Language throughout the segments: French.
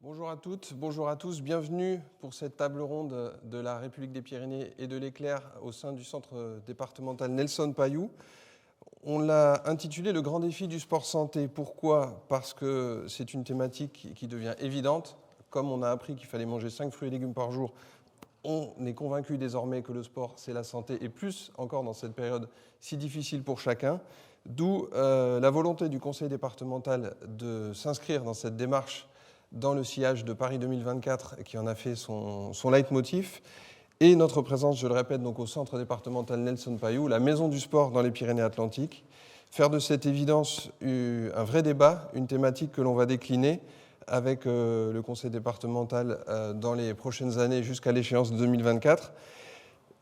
Bonjour à toutes, bonjour à tous, bienvenue pour cette table ronde de la République des Pyrénées et de l'Éclair au sein du centre départemental Nelson Payou. On l'a intitulé « Le grand défi du sport santé ». Pourquoi ? Parce que c'est une thématique qui devient évidente. Comme on a appris qu'il fallait manger 5 fruits et légumes par jour, on est convaincu désormais que le sport, c'est la santé, et plus encore dans cette période si difficile pour chacun. D'où la volonté du conseil départemental de s'inscrire dans cette démarche dans le sillage de Paris 2024, qui en a fait son leitmotiv, et notre présence, je le répète, donc au centre départemental Nelson Payou, la maison du sport dans les Pyrénées-Atlantiques. Faire de cette évidence un vrai débat, une thématique que l'on va décliner avec le conseil départemental dans les prochaines années jusqu'à l'échéance de 2024.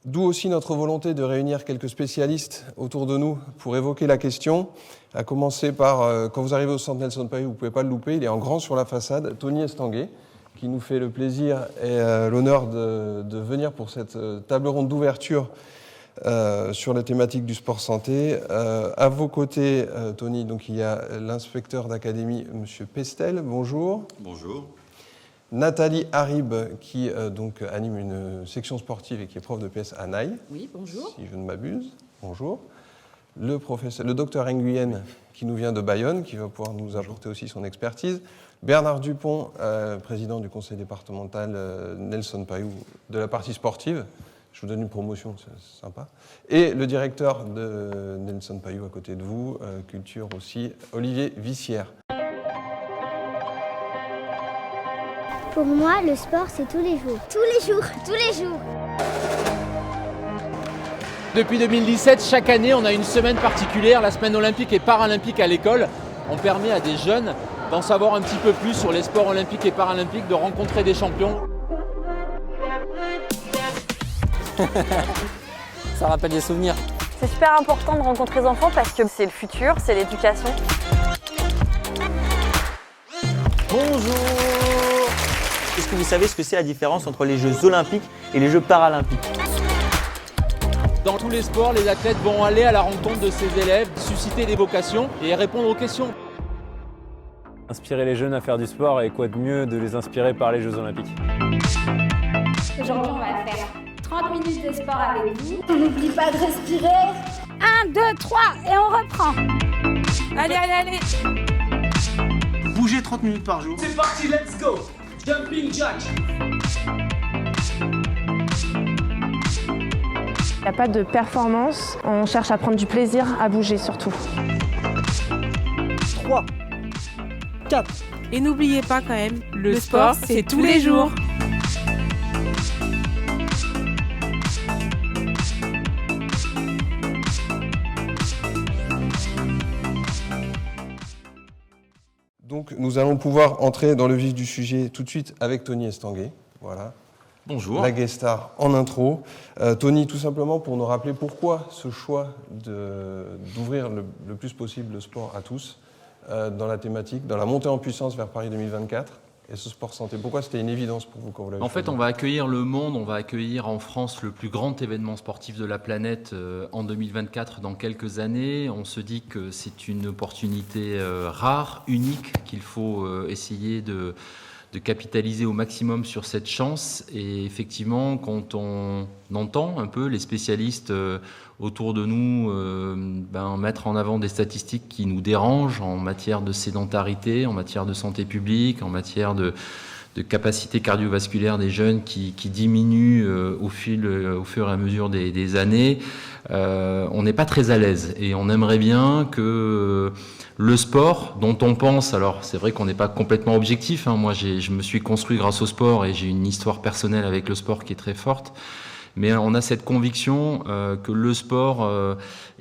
D'où aussi notre volonté de réunir quelques spécialistes autour de nous pour évoquer la question, à commencer par, quand vous arrivez au centre Nelson Payou, vous ne pouvez pas le louper, il est en grand sur la façade, Tony Estanguet, qui nous fait le plaisir et l'honneur de venir pour cette table ronde d'ouverture sur la thématique du sport santé. À vos côtés, Tony, donc, il y a l'inspecteur d'académie, M. Pestel, bonjour. Bonjour. Nathalie Harib, qui donc anime une section sportive et qui est prof de PS à Naï. Oui, bonjour. Si je ne m'abuse. Bonjour. Le docteur Nguyen, qui nous vient de Bayonne, qui va pouvoir nous apporter aussi son expertise. Bernard Dupont, président du conseil départemental Nelson Payou, de la partie sportive. Je vous donne une promotion, c'est sympa. Et le directeur de Nelson Payou à côté de vous, culture aussi, Olivier Vissière. Pour moi, le sport, c'est tous les jours. Tous les jours, tous les jours. Depuis 2017, chaque année, on a une semaine particulière, la semaine olympique et paralympique à l'école. On permet à des jeunes d'en savoir un petit peu plus sur les sports olympiques et paralympiques, de rencontrer des champions. Ça rappelle des souvenirs. C'est super important de rencontrer les enfants parce que c'est le futur, c'est l'éducation. Bonjour. Est-ce que vous savez ce que c'est la différence entre les Jeux olympiques et les Jeux paralympiques ? Dans tous les sports, les athlètes vont aller à la rencontre de ces élèves, susciter des vocations et répondre aux questions. Inspirer les jeunes à faire du sport, et quoi de mieux de les inspirer par les Jeux olympiques. Aujourd'hui, on va faire 30 minutes de sport avec vous. On n'oublie pas de respirer. 1, 2, 3 et on reprend. Allez, allez, allez. Bougez 30 minutes par jour. C'est parti, let's go. Jumping jack. Il n'y a pas de performance, on cherche à prendre du plaisir, à bouger surtout. 3, 4. Et n'oubliez pas quand même, le sport, c'est tous les jours. Donc, nous allons pouvoir entrer dans le vif du sujet tout de suite avec Tony Estanguet. Voilà. Bonjour. La guest star en intro. Tony, tout simplement pour nous rappeler pourquoi ce choix d'ouvrir le plus possible le sport à tous dans la thématique, dans la montée en puissance vers Paris 2024 et ce sport santé. Pourquoi c'était une évidence pour vous quand vous l'avez En fait, on va accueillir le monde, on va accueillir en France le plus grand événement sportif de la planète en 2024, dans quelques années. On se dit que c'est une opportunité rare, unique, qu'il faut essayer de capitaliser au maximum sur cette chance. Et effectivement, quand on entend un peu les spécialistes autour de nous mettre en avant des statistiques qui nous dérangent en matière de sédentarité, en matière de santé publique, en matière de capacité cardiovasculaire des jeunes qui diminue au fur et à mesure des années, on n'est pas très à l'aise. Et on aimerait bien que le sport, dont on pense, alors c'est vrai qu'on n'est pas complètement objectif, hein, moi je me suis construit grâce au sport et j'ai une histoire personnelle avec le sport qui est très forte, mais on a cette conviction que le sport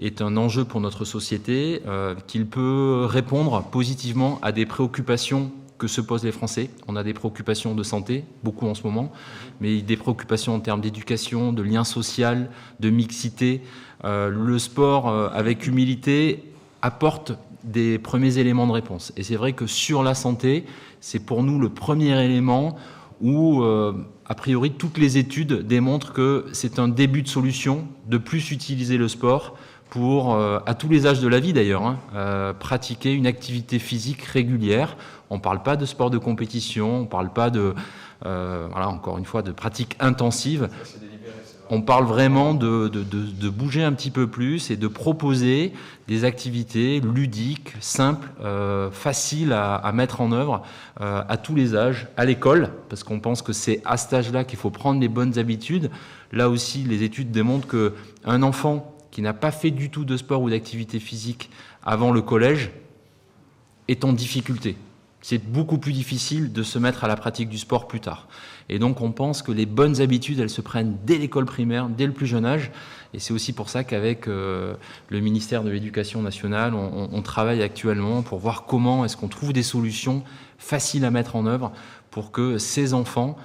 est un enjeu pour notre société, qu'il peut répondre positivement à des préoccupations que se posent les Français. On a des préoccupations de santé, beaucoup en ce moment, mais des préoccupations en termes d'éducation, de lien social, de mixité. Le sport, avec humilité, apporte des premiers éléments de réponse. Et c'est vrai que sur la santé, c'est pour nous le premier élément où, a priori, toutes les études démontrent que c'est un début de solution de plus utiliser le sport pour, à tous les âges de la vie d'ailleurs, pratiquer une activité physique régulière. On ne parle pas de sport de compétition, on ne parle pas de, encore une fois, de pratique intensive. On parle vraiment de bouger un petit peu plus et de proposer des activités ludiques, simples, faciles à mettre en œuvre à tous les âges, à l'école, parce qu'on pense que c'est à cet âge-là qu'il faut prendre les bonnes habitudes. Là aussi, les études démontrent qu'un enfant qui n'a pas fait du tout de sport ou d'activité physique avant le collège est en difficulté. C'est beaucoup plus difficile de se mettre à la pratique du sport plus tard. Et donc on pense que les bonnes habitudes, elles se prennent dès l'école primaire, dès le plus jeune âge. Et c'est aussi pour ça qu'avec le ministère de l'Éducation nationale, on travaille actuellement pour voir comment est-ce qu'on trouve des solutions faciles à mettre en œuvre pour que ces enfants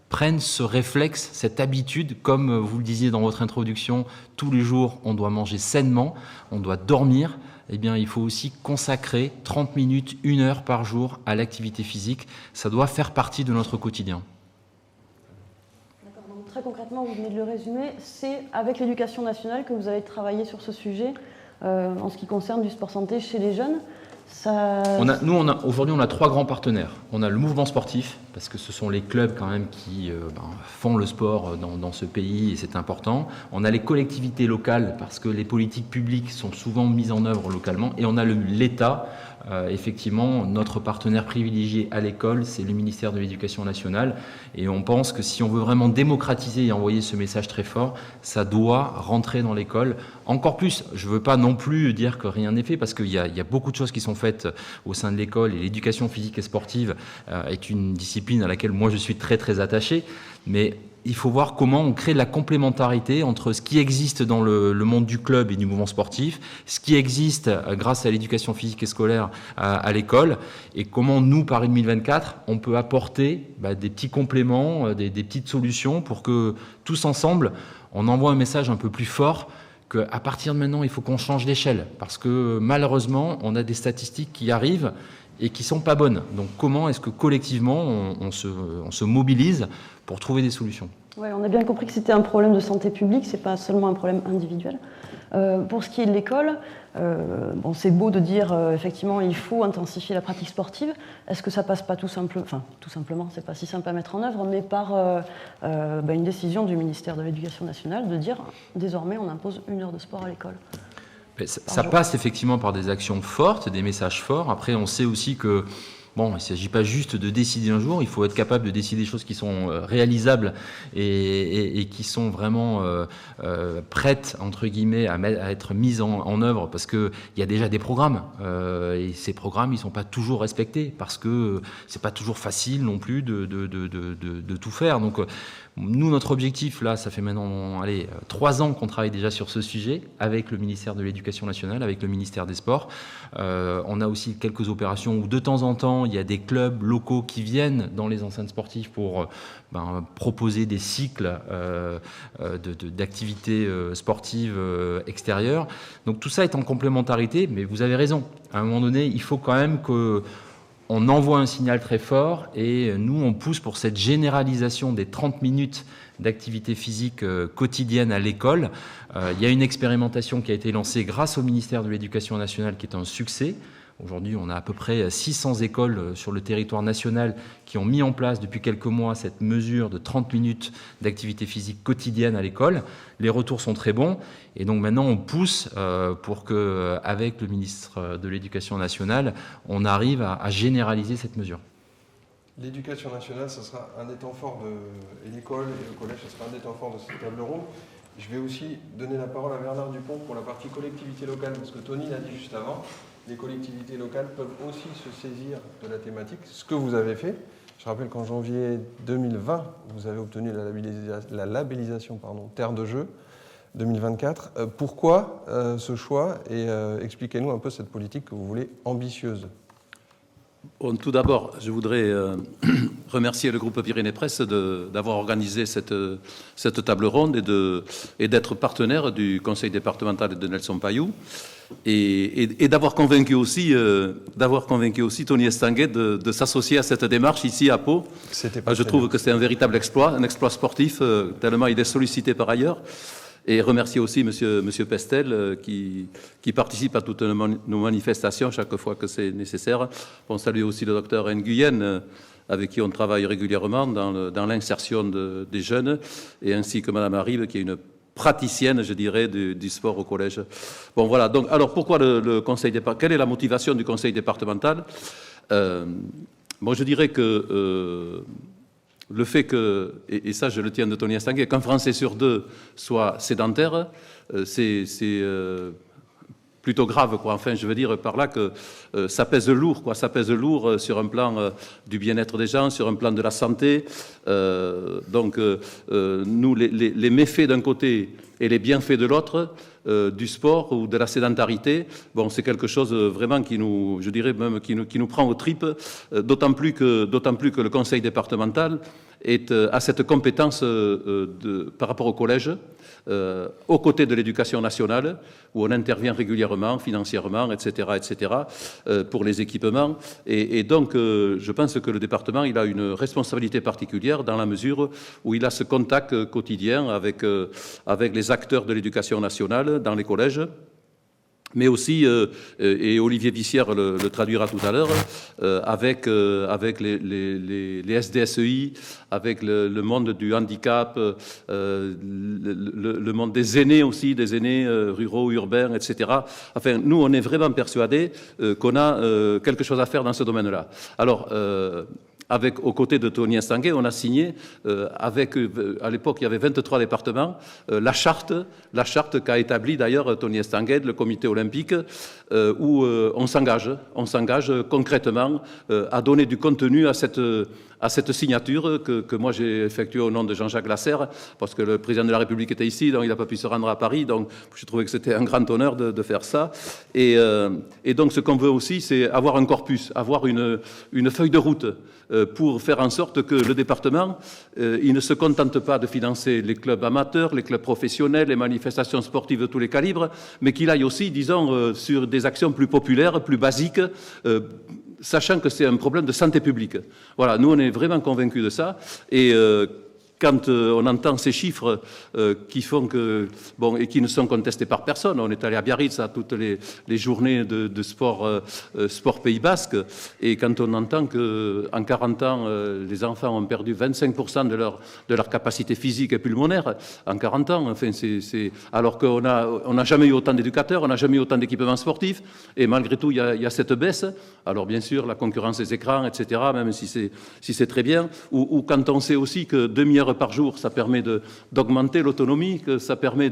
prennent ce réflexe, cette habitude, comme vous le disiez dans votre introduction, tous les jours on doit manger sainement, on doit dormir. Eh bien, il faut aussi consacrer 30 minutes, 1 heure par jour à l'activité physique. Ça doit faire partie de notre quotidien. D'accord, donc très concrètement, vous venez de le résumer, c'est avec l'Éducation nationale que vous allez travailler sur ce sujet en ce qui concerne du sport santé chez les jeunes. Aujourd'hui, on a 3 grands partenaires. On a le mouvement sportif, parce que ce sont les clubs quand même qui font le sport dans ce pays et c'est important. On a les collectivités locales, parce que les politiques publiques sont souvent mises en œuvre localement. Et on a l'État. Effectivement, notre partenaire privilégié à l'école, c'est le ministère de l'Éducation nationale. Et on pense que si on veut vraiment démocratiser et envoyer ce message très fort, ça doit rentrer dans l'école. Encore plus, je ne veux pas non plus dire que rien n'est fait, parce qu'il y a beaucoup de choses qui sont faites au sein de l'école. Et l'éducation physique et sportive est une discipline à laquelle moi je suis très très attaché. Mais il faut voir comment on crée de la complémentarité entre ce qui existe dans le monde du club et du mouvement sportif, ce qui existe grâce à l'éducation physique et scolaire à l'école, et comment nous, Paris 2024, on peut apporter des petits compléments, des petites solutions pour que tous ensemble, on envoie un message un peu plus fort qu'à partir de maintenant, il faut qu'on change d'échelle. Parce que malheureusement, on a des statistiques qui arrivent et qui ne sont pas bonnes. Donc comment est-ce que collectivement, on se mobilise pour trouver des solutions? Oui, on a bien compris que c'était un problème de santé publique, ce n'est pas seulement un problème individuel. Pour ce qui est de l'école, c'est beau de dire effectivement il faut intensifier la pratique sportive. Est-ce que ça passe pas tout simplement, c'est pas si simple à mettre en œuvre, mais par une décision du ministère de l'Éducation nationale de dire désormais on impose 1 heure de sport à l'école? Ça passe effectivement par des actions fortes, des messages forts. Après, on sait aussi que il ne s'agit pas juste de décider un jour, il faut être capable de décider des choses qui sont réalisables et qui sont vraiment prêtes, entre guillemets, à être mises en œuvre, parce qu'il y a déjà des programmes, et ces programmes, ils ne sont pas toujours respectés, parce que ce n'est pas toujours facile non plus de tout faire. Donc, nous, notre objectif, là, ça fait maintenant 3 ans qu'on travaille déjà sur ce sujet avec le ministère de l'Éducation nationale, avec le ministère des Sports. On a aussi quelques opérations où de temps en temps, il y a des clubs locaux qui viennent dans les enceintes sportives pour proposer des cycles d'activités sportives extérieures. Donc tout ça est en complémentarité, mais vous avez raison. À un moment donné, il faut quand même qu'on envoie un signal très fort et nous, on pousse pour cette généralisation des 30 minutes d'activité physique quotidienne à l'école. Il y a une expérimentation qui a été lancée grâce au ministère de l'Éducation nationale qui est un succès. Aujourd'hui, on a à peu près 600 écoles sur le territoire national qui ont mis en place depuis quelques mois cette mesure de 30 minutes d'activité physique quotidienne à l'école. Les retours sont très bons et donc maintenant on pousse pour qu'avec le ministre de l'Éducation nationale, on arrive à généraliser cette mesure. L'éducation nationale, ça sera un des temps forts et l'école et le collège, ça sera un des temps forts de cette table ronde. Je vais aussi donner la parole à Bernard Dupont pour la partie collectivité locale, parce que Tony l'a dit juste avant, les collectivités locales peuvent aussi se saisir de la thématique, ce que vous avez fait. Je rappelle qu'en janvier 2020, vous avez obtenu la labellisation Terre de Jeux 2024. Pourquoi ce choix et expliquez-nous un peu cette politique que vous voulez ambitieuse. Bon, tout d'abord, je voudrais remercier le groupe Pyrénées Presse d'avoir organisé cette table ronde et d'être partenaire du conseil départemental de Nelson Payou et d'avoir convaincu aussi Tony Estanguet de s'associer à cette démarche ici à Pau. Je trouve que c'est un véritable exploit, un exploit sportif, tellement il est sollicité par ailleurs. Et remercier aussi Monsieur Pestel qui participe à toutes nos manifestations chaque fois que c'est nécessaire. On salue aussi le docteur Nguyen, avec qui on travaille régulièrement dans l'insertion des jeunes, et ainsi que Madame Arrive, qui est une praticienne, je dirais, du sport au collège. Bon, voilà. Donc, alors, pourquoi le conseil départemental? Quelle est la motivation du conseil départemental? Bon, je dirais que le fait que, et ça je le tiens de Tony Estanguet, qu'un Français sur 2 soit sédentaire, c'est plutôt grave, quoi. Enfin, je veux dire par là que ça pèse lourd, quoi. Ça pèse lourd sur un plan du bien-être des gens, sur un plan de la santé. Donc, nous, les méfaits d'un côté et les bienfaits de l'autre, du sport ou de la sédentarité, bon, c'est quelque chose vraiment qui nous, je dirais même, qui nous prend aux tripes, d'autant plus que le conseil départemental a cette compétence par rapport au collège, aux côtés de l'éducation nationale, où on intervient régulièrement, financièrement, etc., pour les équipements. Et donc, je pense que le département, il a une responsabilité particulière dans la mesure où il a ce contact quotidien avec les acteurs de l'éducation nationale dans les collèges, mais aussi, et Olivier Vissière le traduira tout à l'heure, avec les SDSEI, avec le monde du handicap, le monde des aînés aussi, des aînés ruraux, urbains, etc. Enfin, nous, on est vraiment persuadés qu'on a quelque chose à faire dans ce domaine-là. Alors, aux côtés de Tony Estanguet, on a signé, à l'époque il y avait 23 départements, la charte qu'a établie d'ailleurs Tony Estanguet, le comité olympique, où on s'engage concrètement à donner du contenu à cette signature que moi j'ai effectuée au nom de Jean-Jacques Lasserre, parce que le président de la République était ici, donc il n'a pas pu se rendre à Paris, donc je trouvais que c'était un grand honneur de faire ça. Et donc ce qu'on veut aussi, c'est avoir un corpus, avoir une feuille de route pour faire en sorte que le département, il ne se contente pas de financer les clubs amateurs, les clubs professionnels, les manifestations sportives de tous les calibres, mais qu'il aille aussi, disons, sur des actions plus populaires, plus basiques, sachant que c'est un problème de santé publique. Voilà, nous on est vraiment convaincus de ça, et quand on entend ces chiffres qui font que, bon, et qui ne sont contestés par personne, on est allé à Biarritz à toutes les journées de sport Pays Basque, et quand on entend qu'en 40 ans, les enfants ont perdu 25% de leur capacité physique et pulmonaire, en 40 ans, enfin, alors qu'on n'a jamais eu autant d'éducateurs, on n'a jamais eu autant d'équipements sportifs, et malgré tout, il y a cette baisse. Alors bien sûr, la concurrence des écrans, etc., même si c'est très bien, ou quand on sait aussi que demi-heure par jour, ça permet d'augmenter l'autonomie, que ça permet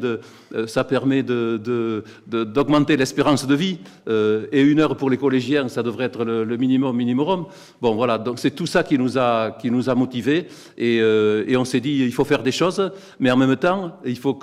d'augmenter l'espérance de vie, et 1 heure pour les collégiens, ça devrait être le minimum. Bon, voilà, donc c'est tout ça qui nous a motivés, et on s'est dit, il faut faire des choses, mais en même temps, il faut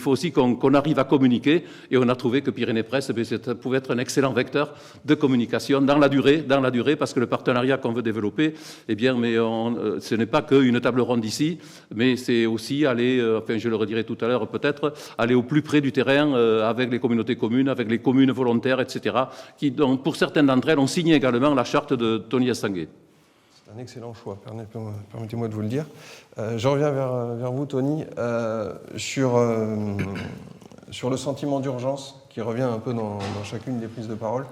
aussi qu'on arrive à communiquer, et on a trouvé que Pyrénées Presse, ça pouvait être un excellent vecteur de communication dans la durée, parce que le partenariat qu'on veut développer, eh bien, mais ce n'est pas qu'une table ronde ici, mais c'est aussi aller, enfin je le redirai tout à l'heure peut-être, aller au plus près du terrain avec les communautés communes, avec les communes volontaires, etc., qui, donc, pour certaines d'entre elles, ont signé également la charte de Tony Estanguet. C'est un excellent choix, permettez-moi de vous le dire. Je reviens vers vous, Tony, sur le sentiment d'urgence qui revient un peu dans chacune des prises de parole.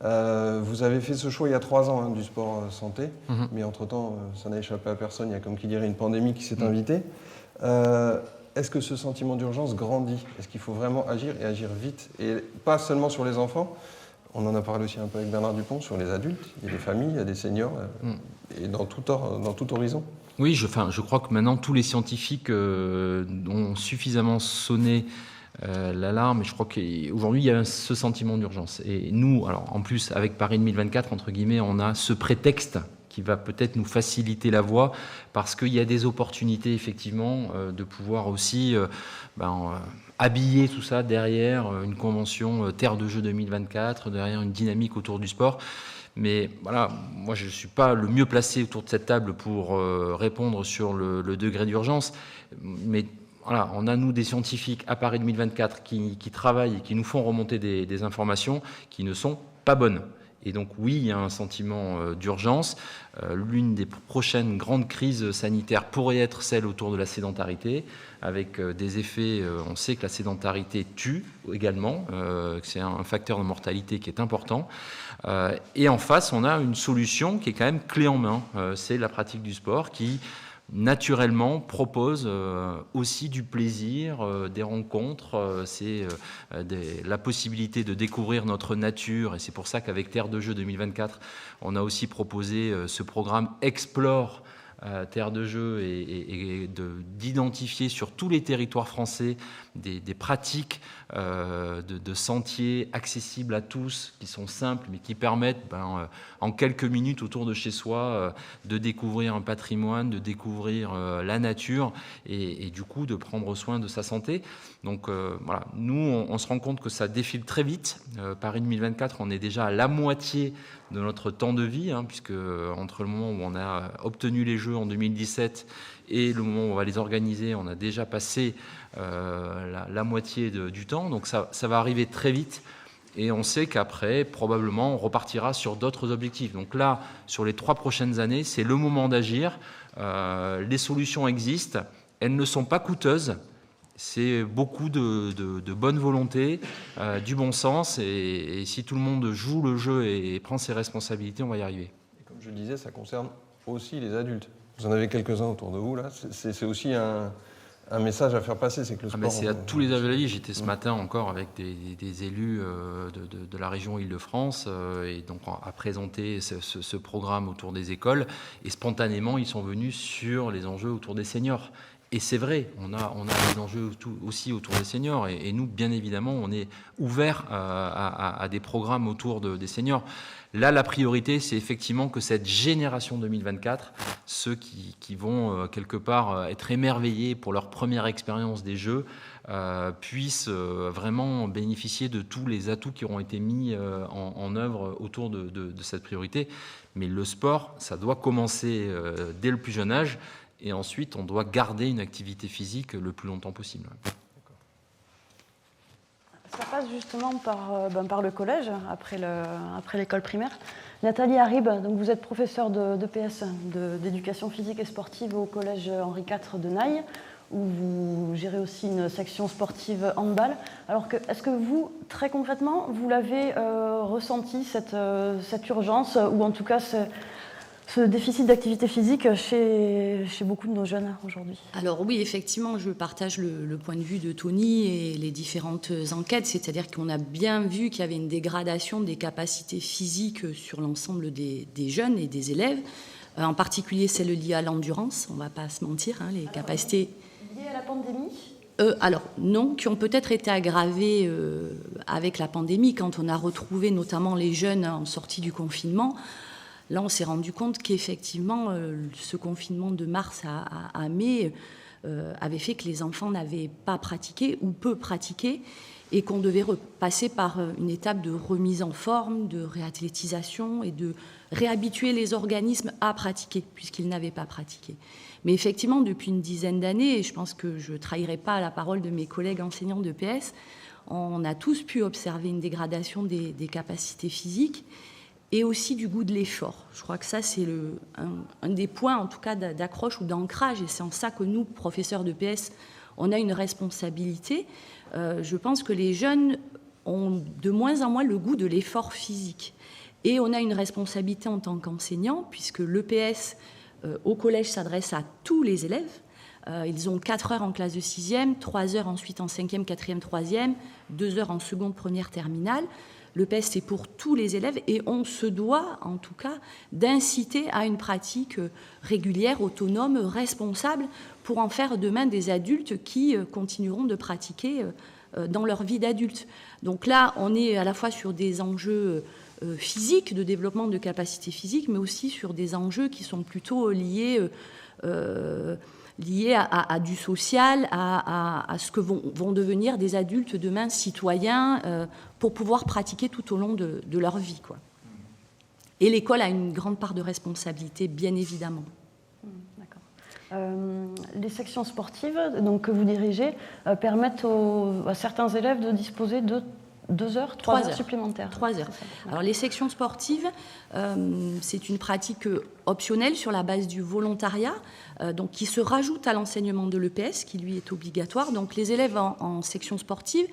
Vous avez fait ce choix il y a 3 ans du sport santé, mais entre-temps, ça n'a échappé à personne. Il y a, comme qui dirait, une pandémie qui s'est invitée. Est-ce que ce sentiment d'urgence grandit? Est-ce qu'il faut vraiment agir et agir vite? Et pas seulement sur les enfants, on en a parlé aussi un peu avec Bernard Dupont, sur les adultes, il y a des familles, il y a des seniors, et dans tout horizon. Oui, je crois que maintenant tous les scientifiques ont suffisamment sonné l'alarme, et je crois qu'aujourd'hui il y a ce sentiment d'urgence. Et nous, alors en plus avec Paris 2024, entre guillemets, on a ce prétexte qui va peut-être nous faciliter la voie, parce qu'il y a des opportunités effectivement de pouvoir aussi habiller tout ça derrière une convention Terre de Jeux 2024, derrière une dynamique autour du sport. Mais voilà, moi je ne suis pas le mieux placé autour de cette table pour répondre sur le degré d'urgence, mais voilà, on a, nous, des scientifiques à Paris 2024 qui travaillent et qui nous font remonter des informations qui ne sont pas bonnes. Et donc oui, il y a un sentiment d'urgence. L'une des prochaines grandes crises sanitaires pourrait être celle autour de la sédentarité, avec des effets, on sait que la sédentarité tue également, que c'est un facteur de mortalité qui est important. Et en face, on a une solution qui est quand même clé en main, c'est la pratique du sport qui naturellement propose aussi du plaisir, des rencontres, c'est la possibilité de découvrir notre nature, et c'est pour ça qu'avec Terre de Jeux 2024, on a aussi proposé ce programme Explore Terre de Jeux et d'identifier sur tous les territoires français des pratiques de sentiers accessibles à tous, qui sont simples, mais qui permettent en quelques minutes autour de chez soi de découvrir un patrimoine, de découvrir la nature et du coup de prendre soin de sa santé. Donc voilà, nous on se rend compte que ça défile très vite. Paris 2024, on est déjà à la moitié de notre temps de vie, puisque entre le moment où on a obtenu les Jeux en 2017 et le moment où on va les organiser, on a déjà passé la moitié du temps. Donc ça va arriver très vite. Et on sait qu'après, probablement, on repartira sur d'autres objectifs. Donc là, sur les 3 prochaines années, c'est le moment d'agir. Les solutions existent. Elles ne sont pas coûteuses. C'est beaucoup de bonne volonté, du bon sens. Et si tout le monde joue le jeu et prend ses responsabilités, on va y arriver. Et comme je le disais, ça concerne aussi les adultes. Vous en avez quelques-uns autour de vous, là. C'est aussi un message à faire passer, c'est que le sport... c'est à tous les âges de la vie. J'étais ce matin encore avec des élus de la région Île-de-France et donc à présenter ce programme autour des écoles. Et spontanément, ils sont venus sur les enjeux autour des seniors. Et c'est vrai, on a des enjeux aussi autour des seniors. Et nous, bien évidemment, on est ouvert à des programmes autour des seniors. Là, la priorité, c'est effectivement que cette génération 2024, ceux qui vont quelque part être émerveillés pour leur première expérience des Jeux, puissent vraiment bénéficier de tous les atouts qui auront été mis en œuvre autour de cette priorité. Mais le sport, ça doit commencer dès le plus jeune âge. Et ensuite, on doit garder une activité physique le plus longtemps possible. Ça passe justement par le collège, après l'école primaire. Nathalie Harib, donc vous êtes professeure de PS, d'éducation physique et sportive au collège Henri IV de Naï, où vous gérez aussi une section sportive handball. Alors est-ce que vous, très concrètement, vous l'avez ressenti, cette urgence, ou en tout cas ce déficit d'activité physique chez beaucoup de nos jeunes aujourd'hui? Alors oui, effectivement, je partage le point de vue de Tony et les différentes enquêtes, c'est-à-dire qu'on a bien vu qu'il y avait une dégradation des capacités physiques sur l'ensemble des jeunes et des élèves, en particulier celles liées à l'endurance, on ne va pas se mentir, les capacités... Liées à la pandémie ? Alors non, qui ont peut-être été aggravées avec la pandémie, quand on a retrouvé notamment les jeunes en sortie du confinement. Là, on s'est rendu compte qu'effectivement, ce confinement de mars à mai avait fait que les enfants n'avaient pas pratiqué ou peu pratiqué et qu'on devait repasser par une étape de remise en forme, de réathlétisation et de réhabituer les organismes à pratiquer, puisqu'ils n'avaient pas pratiqué. Mais effectivement, depuis une dizaine d'années, et je pense que je ne trahirai pas la parole de mes collègues enseignants de PS, on a tous pu observer une dégradation des capacités physiques et aussi du goût de l'effort. Je crois que ça, c'est un des points, en tout cas, d'accroche ou d'ancrage, et c'est en ça que nous, professeurs de PS, on a une responsabilité. Je pense que les jeunes ont de moins en moins le goût de l'effort physique. Et on a une responsabilité en tant qu'enseignant, puisque l'EPS au collège s'adresse à tous les élèves. Ils ont 4 heures en classe de 6e, 3 heures ensuite en 5e, 4e, 3e, 2 heures en seconde, première, terminale. L'EPS, c'est pour tous les élèves et on se doit, en tout cas, d'inciter à une pratique régulière, autonome, responsable, pour en faire demain des adultes qui continueront de pratiquer dans leur vie d'adulte. Donc là, on est à la fois sur des enjeux physiques, de développement de capacités physiques, mais aussi sur des enjeux qui sont plutôt liés à du social, à ce que vont devenir des adultes demain citoyens pour pouvoir pratiquer tout au long de leur vie, quoi. Et l'école a une grande part de responsabilité, bien évidemment. D'accord. Les sections sportives donc, que vous dirigez permettent à certains élèves de disposer de 2 heures, 3 heures supplémentaires. 3 heures. Alors les sections sportives, c'est une pratique optionnelle sur la base du volontariat, donc qui se rajoute à l'enseignement de l'EPS, qui lui est obligatoire. Donc les élèves en section sportive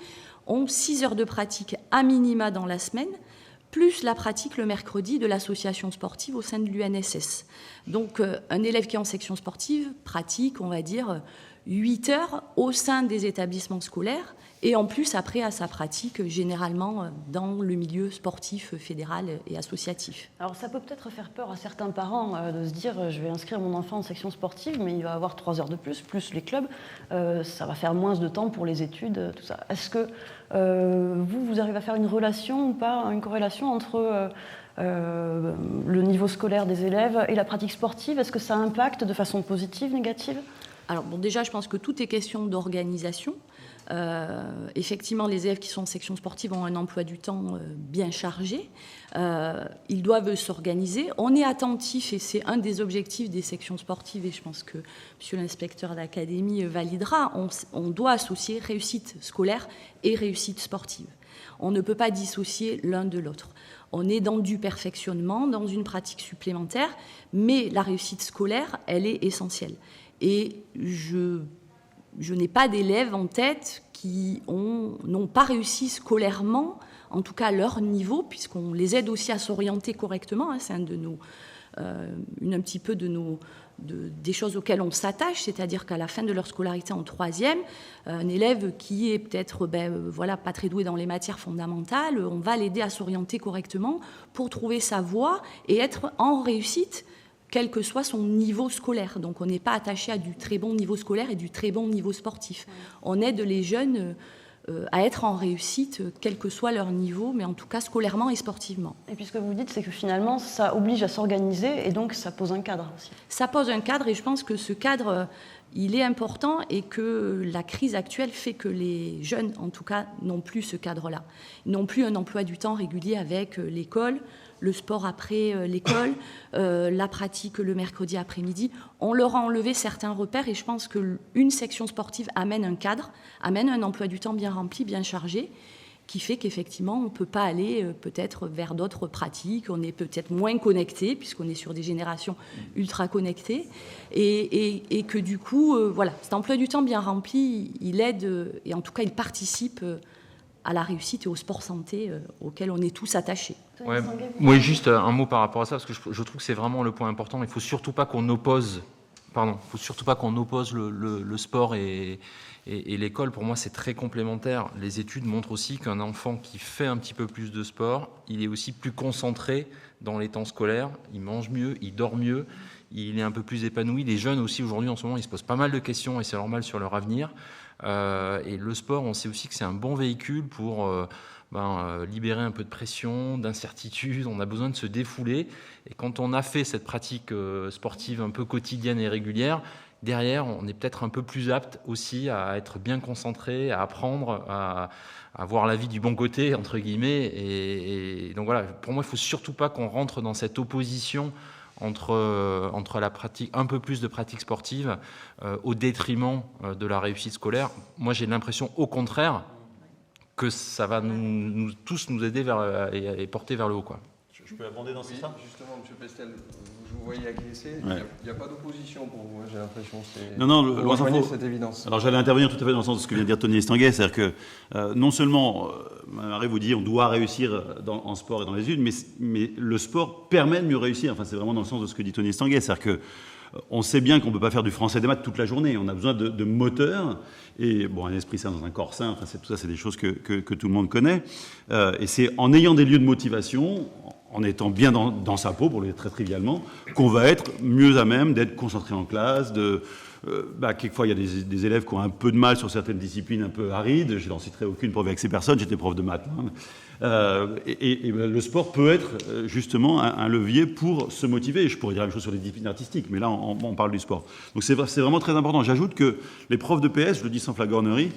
ont 6 heures de pratique à minima dans la semaine, plus la pratique le mercredi de l'association sportive au sein de l'UNSS. Donc un élève qui est en section sportive pratique, on va dire, 8 heures au sein des établissements scolaires, et en plus après à sa pratique généralement dans le milieu sportif fédéral et associatif. Alors ça peut peut-être faire peur à certains parents de se dire je vais inscrire mon enfant en section sportive mais il va avoir 3 heures de plus les clubs, ça va faire moins de temps pour les études, tout ça. Est-ce que vous arrivez à faire une relation ou pas, une corrélation entre le niveau scolaire des élèves et la pratique sportive? Est-ce que ça impacte de façon positive, négative? Alors bon, déjà je pense que tout est question d'organisation. Effectivement, les élèves qui sont en section sportive ont un emploi du temps bien chargé. Ils doivent s'organiser. On est attentif, et c'est un des objectifs des sections sportives, et je pense que monsieur l'inspecteur d'académie validera, on doit associer réussite scolaire et réussite sportive. On ne peut pas dissocier l'un de l'autre. On est dans du perfectionnement, dans une pratique supplémentaire, mais la réussite scolaire, elle est essentielle. Et je n'ai pas d'élèves en tête qui n'ont pas réussi scolairement, en tout cas à leur niveau, puisqu'on les aide aussi à s'orienter correctement. C'est un petit peu des choses auxquelles on s'attache, c'est-à-dire qu'à la fin de leur scolarité en 3e, un élève qui est peut-être pas très doué dans les matières fondamentales, on va l'aider à s'orienter correctement pour trouver sa voie et être en réussite, quel que soit son niveau scolaire. Donc on n'est pas attaché à du très bon niveau scolaire et du très bon niveau sportif. On aide les jeunes à être en réussite, quel que soit leur niveau, mais en tout cas scolairement et sportivement. Et puis ce que vous dites, c'est que finalement, ça oblige à s'organiser et donc ça pose un cadre aussi. Ça pose un cadre et je pense que ce cadre, il est important et que la crise actuelle fait que les jeunes, en tout cas, n'ont plus ce cadre-là. Ils n'ont plus un emploi du temps régulier avec l'école, le sport après l'école, la pratique le mercredi après-midi. On leur a enlevé certains repères et je pense qu'une section sportive amène un cadre, amène un emploi du temps bien rempli, bien chargé, qui fait qu'effectivement, on ne peut pas aller peut-être vers d'autres pratiques, on est peut-être moins connecté, puisqu'on est sur des générations ultra connectées, et que du coup, cet emploi du temps bien rempli, il aide, et en tout cas, il participe à la réussite et au sport santé auquel on est tous attachés. Ouais. Moi, juste un mot par rapport à ça, parce que je trouve que c'est vraiment le point important. Il ne faut surtout pas qu'on oppose, le sport et l'école. Pour moi, c'est très complémentaire. Les études montrent aussi qu'un enfant qui fait un petit peu plus de sport, il est aussi plus concentré dans les temps scolaires, il mange mieux, il dort mieux, il est un peu plus épanoui. Les jeunes aussi, aujourd'hui, en ce moment, ils se posent pas mal de questions, et c'est normal, sur leur avenir. Et le sport, on sait aussi que c'est un bon véhicule pour libérer un peu de pression, d'incertitude. On a besoin de se défouler. Et quand on a fait cette pratique sportive un peu quotidienne et régulière, derrière, on est peut-être un peu plus apte aussi à être bien concentré, à apprendre, à voir la vie du bon côté, entre guillemets. Et donc voilà, pour moi, il ne faut surtout pas qu'on rentre dans cette opposition entre la pratique, un peu plus de pratique sportive au détriment de la réussite scolaire. Moi, j'ai l'impression, au contraire, que ça va nous tous nous aider et porter vers le haut, quoi. Je peux abonder dans ce sens ? Justement, M. Pestel, je vous voyais acquiescer. Ouais. Il n'y a pas d'opposition pour vous, j'ai l'impression. Non, vous rejoignez cette évidence. Alors j'allais intervenir tout à fait dans le sens de ce que vient de dire Tony Estanguet, c'est-à-dire que non seulement, Marie vous dit, on doit réussir en sport et dans les études, mais le sport permet de mieux réussir. Enfin, c'est vraiment dans le sens de ce que dit Tony Estanguet, c'est-à-dire que on sait bien qu'on ne peut pas faire du français et des maths toute la journée. On a besoin de moteurs et un esprit sain dans un corps sain. Enfin, tout ça, c'est des choses que tout le monde connaît. Et c'est en ayant des lieux de motivation, en étant bien dans sa peau, pour le dire très trivialement, qu'on va être mieux à même d'être concentré en classe. Quelquefois, il y a des élèves qui ont un peu de mal sur certaines disciplines un peu arides. Je n'en citerai aucune pour vexer personne. J'étais prof de maths. Le sport peut être justement un levier pour se motiver. Je pourrais dire la même chose sur les disciplines artistiques, mais là, on parle du sport. Donc c'est vraiment très important. J'ajoute que les profs de PS, je le dis sans flagornerie,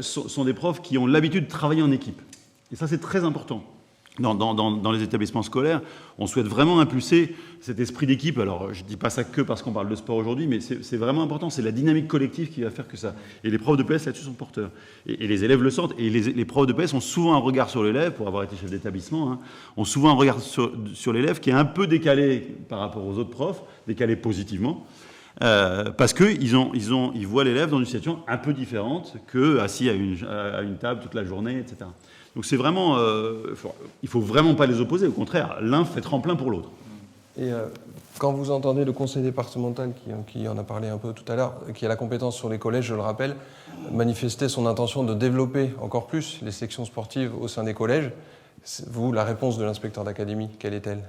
sont des profs qui ont l'habitude de travailler en équipe. Et ça, c'est très important. dans les établissements scolaires, on souhaite vraiment impulser cet esprit d'équipe. Alors, je ne dis pas ça que parce qu'on parle de sport aujourd'hui, mais c'est vraiment important. C'est la dynamique collective qui va faire que ça. Et les profs de PS là-dessus sont porteurs. Et les élèves le sentent. Et les profs de PS ont souvent un regard sur l'élève, pour avoir été chef d'établissement, hein, ont souvent un regard sur l'élève qui est un peu décalé par rapport aux autres profs, décalé positivement. Parce qu'ils voient l'élève dans une situation un peu différente que assis à une table toute la journée, etc. Donc c'est vraiment, il faut vraiment pas les opposer. Au contraire, l'un fait tremplin pour l'autre. Et quand vous entendez le conseil départemental, qui en a parlé un peu tout à l'heure, qui a la compétence sur les collèges, je le rappelle, manifester son intention de développer encore plus les sections sportives au sein des collèges, vous, la réponse de l'inspecteur d'académie, quelle est-elle ?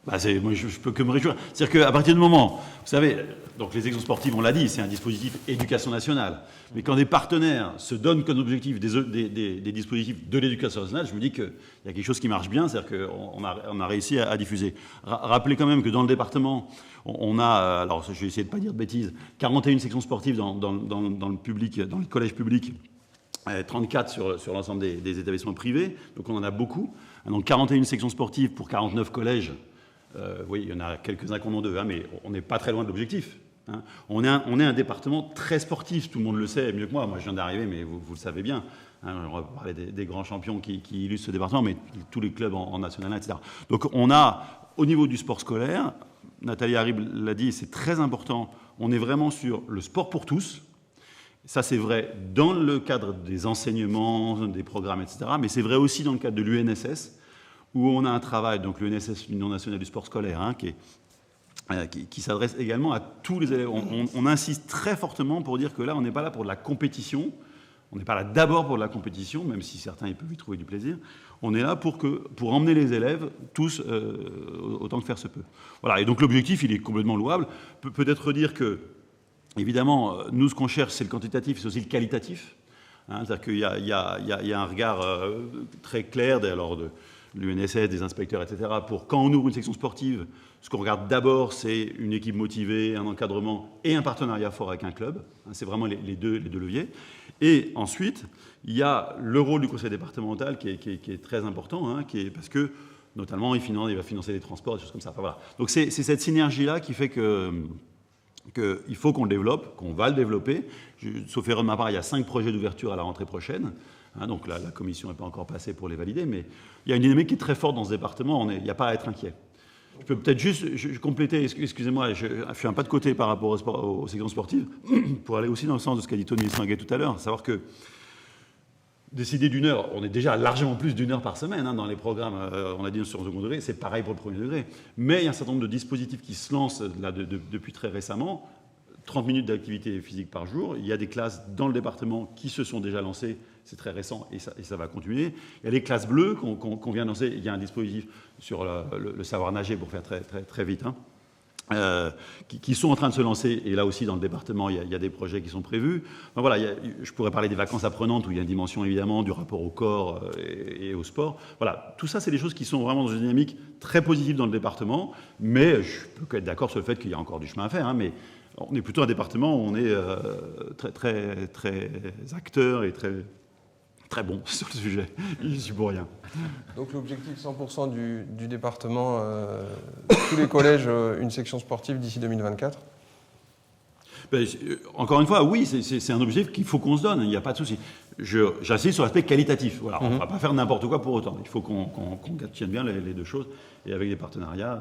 Moi, je peux que me réjouir. C'est-à-dire qu'à partir du moment, vous savez, donc les sections sportives, on l'a dit, c'est un dispositif éducation nationale. Mais quand des partenaires se donnent comme objectif des dispositifs de l'éducation nationale, je me dis qu'il y a quelque chose qui marche bien, c'est-à-dire qu'on a réussi à diffuser. Rappelez quand même que dans le département, on a, alors je vais essayer de ne pas dire de bêtises, 41 sections sportives dans le public, dans le collège public, 34 sur l'ensemble des établissements privés, donc on en a beaucoup. Donc 41 sections sportives pour 49 collèges. Oui, il y en a quelques-uns qu'on en deux, hein, mais on n'est pas très loin de l'objectif. Hein. On est un département très sportif, tout le monde le sait mieux que moi. Moi, je viens d'arriver, mais vous le savez bien. Hein, on va parler des grands champions qui illustrent ce département, mais tous les clubs en national, etc. Donc, on a, au niveau du sport scolaire, Nathalie Harib l'a dit, c'est très important, on est vraiment sur le sport pour tous. Ça, c'est vrai dans le cadre des enseignements, des programmes, etc. Mais c'est vrai aussi dans le cadre de l'UNSS, où on a un travail, donc l'UNSS, l'Union nationale du sport scolaire, hein, qui s'adresse également à tous les élèves. On insiste très fortement pour dire que là, on n'est pas là pour de la compétition, on n'est pas là d'abord pour de la compétition, même si certains ils peuvent y trouver du plaisir. On est là pour emmener les élèves, tous, autant que faire se peut. Voilà, et donc l'objectif, il est complètement louable. Peut-être dire que, évidemment, nous, ce qu'on cherche, c'est le quantitatif, c'est aussi le qualitatif. Hein, c'est-à-dire qu'il y a un regard très clair, alors de l'UNSS, des inspecteurs, etc. Pour quand on ouvre une section sportive, ce qu'on regarde d'abord, c'est une équipe motivée, un encadrement et un partenariat fort avec un club. C'est vraiment les deux leviers. Et ensuite, il y a le rôle du conseil départemental qui est très important, hein, parce que, notamment, il va financer les transports, des choses comme ça. Enfin, voilà. Donc c'est cette synergie-là qui fait qu'il faut qu'on le développe, qu'on va le développer. Sauf erreur de ma part, il y a 5 projets d'ouverture à la rentrée prochaine. Hein, donc la commission n'est pas encore passée pour les valider, mais il y a une dynamique qui est très forte dans ce département, il n'y a pas à être inquiet. Je peux peut-être juste compléter, excusez-moi, je fais un pas de côté par rapport aux sections sportives, pour aller aussi dans le sens de ce qu'a dit Tony Estanguet tout à l'heure, savoir que décider d'une heure, on est déjà largement plus d'une heure par semaine hein, dans les programmes, on a dit sur le second degré, c'est pareil pour le premier degré, mais il y a un certain nombre de dispositifs qui se lancent là, depuis très récemment, 30 minutes d'activité physique par jour. Il y a des classes dans le département qui se sont déjà lancées, c'est très récent et ça va continuer. Il y a les classes bleues qu'on vient de lancer. Il y a un dispositif sur le savoir nager, pour faire très, très, très vite, hein, qui sont en train de se lancer. Et là aussi, dans le département, il y a des projets qui sont prévus. Enfin, voilà, je pourrais parler des vacances apprenantes, où il y a une dimension évidemment du rapport au corps et au sport. Voilà, tout ça, c'est des choses qui sont vraiment dans une dynamique très positive dans le département. Mais je peux être d'accord sur le fait qu'il y a encore du chemin à faire. Hein, mais on est plutôt un département où on est très, très, très acteur et très, très bon sur le sujet. Je suis pour rien. Donc l'objectif 100% du département, tous les collèges, une section sportive d'ici 2024 ? Encore une fois, oui, c'est un objectif qu'il faut qu'on se donne, il n'y a pas de souci. J'insiste sur l'aspect qualitatif. Voilà, on ne va pas faire n'importe quoi pour autant. Il faut qu'on tienne bien les deux choses et avec des partenariats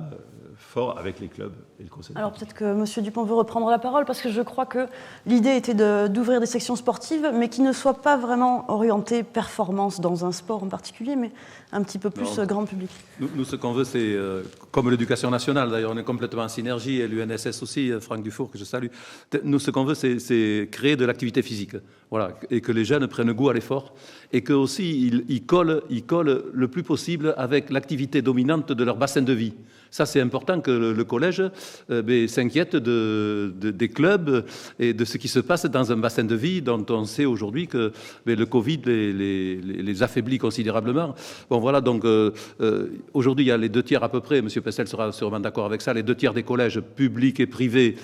forts avec les clubs et le conseil. Alors peut-être que M. Dupont veut reprendre la parole, parce que je crois que l'idée était d'ouvrir des sections sportives, mais qui ne soient pas vraiment orientées performance dans un sport en particulier, mais un petit peu plus grand public. Nous, ce qu'on veut, c'est, comme l'éducation nationale, d'ailleurs, on est complètement en synergie, et l'UNSS aussi, Franck Dufour, que je salue. Nous, ce qu'on veut, c'est créer de l'activité physique, voilà, et que les jeunes prennent goût à l'effort, et que aussi ils collent le plus possible avec l'activité dominante de leur bassin de vie. Ça, c'est important que le collège s'inquiète des clubs et de ce qui se passe dans un bassin de vie dont on sait aujourd'hui que le Covid les affaiblit considérablement. Bon, voilà, donc aujourd'hui, il y a les 2 tiers à peu près, M. Pestel sera sûrement d'accord avec ça, les 2 tiers des collèges publics et privés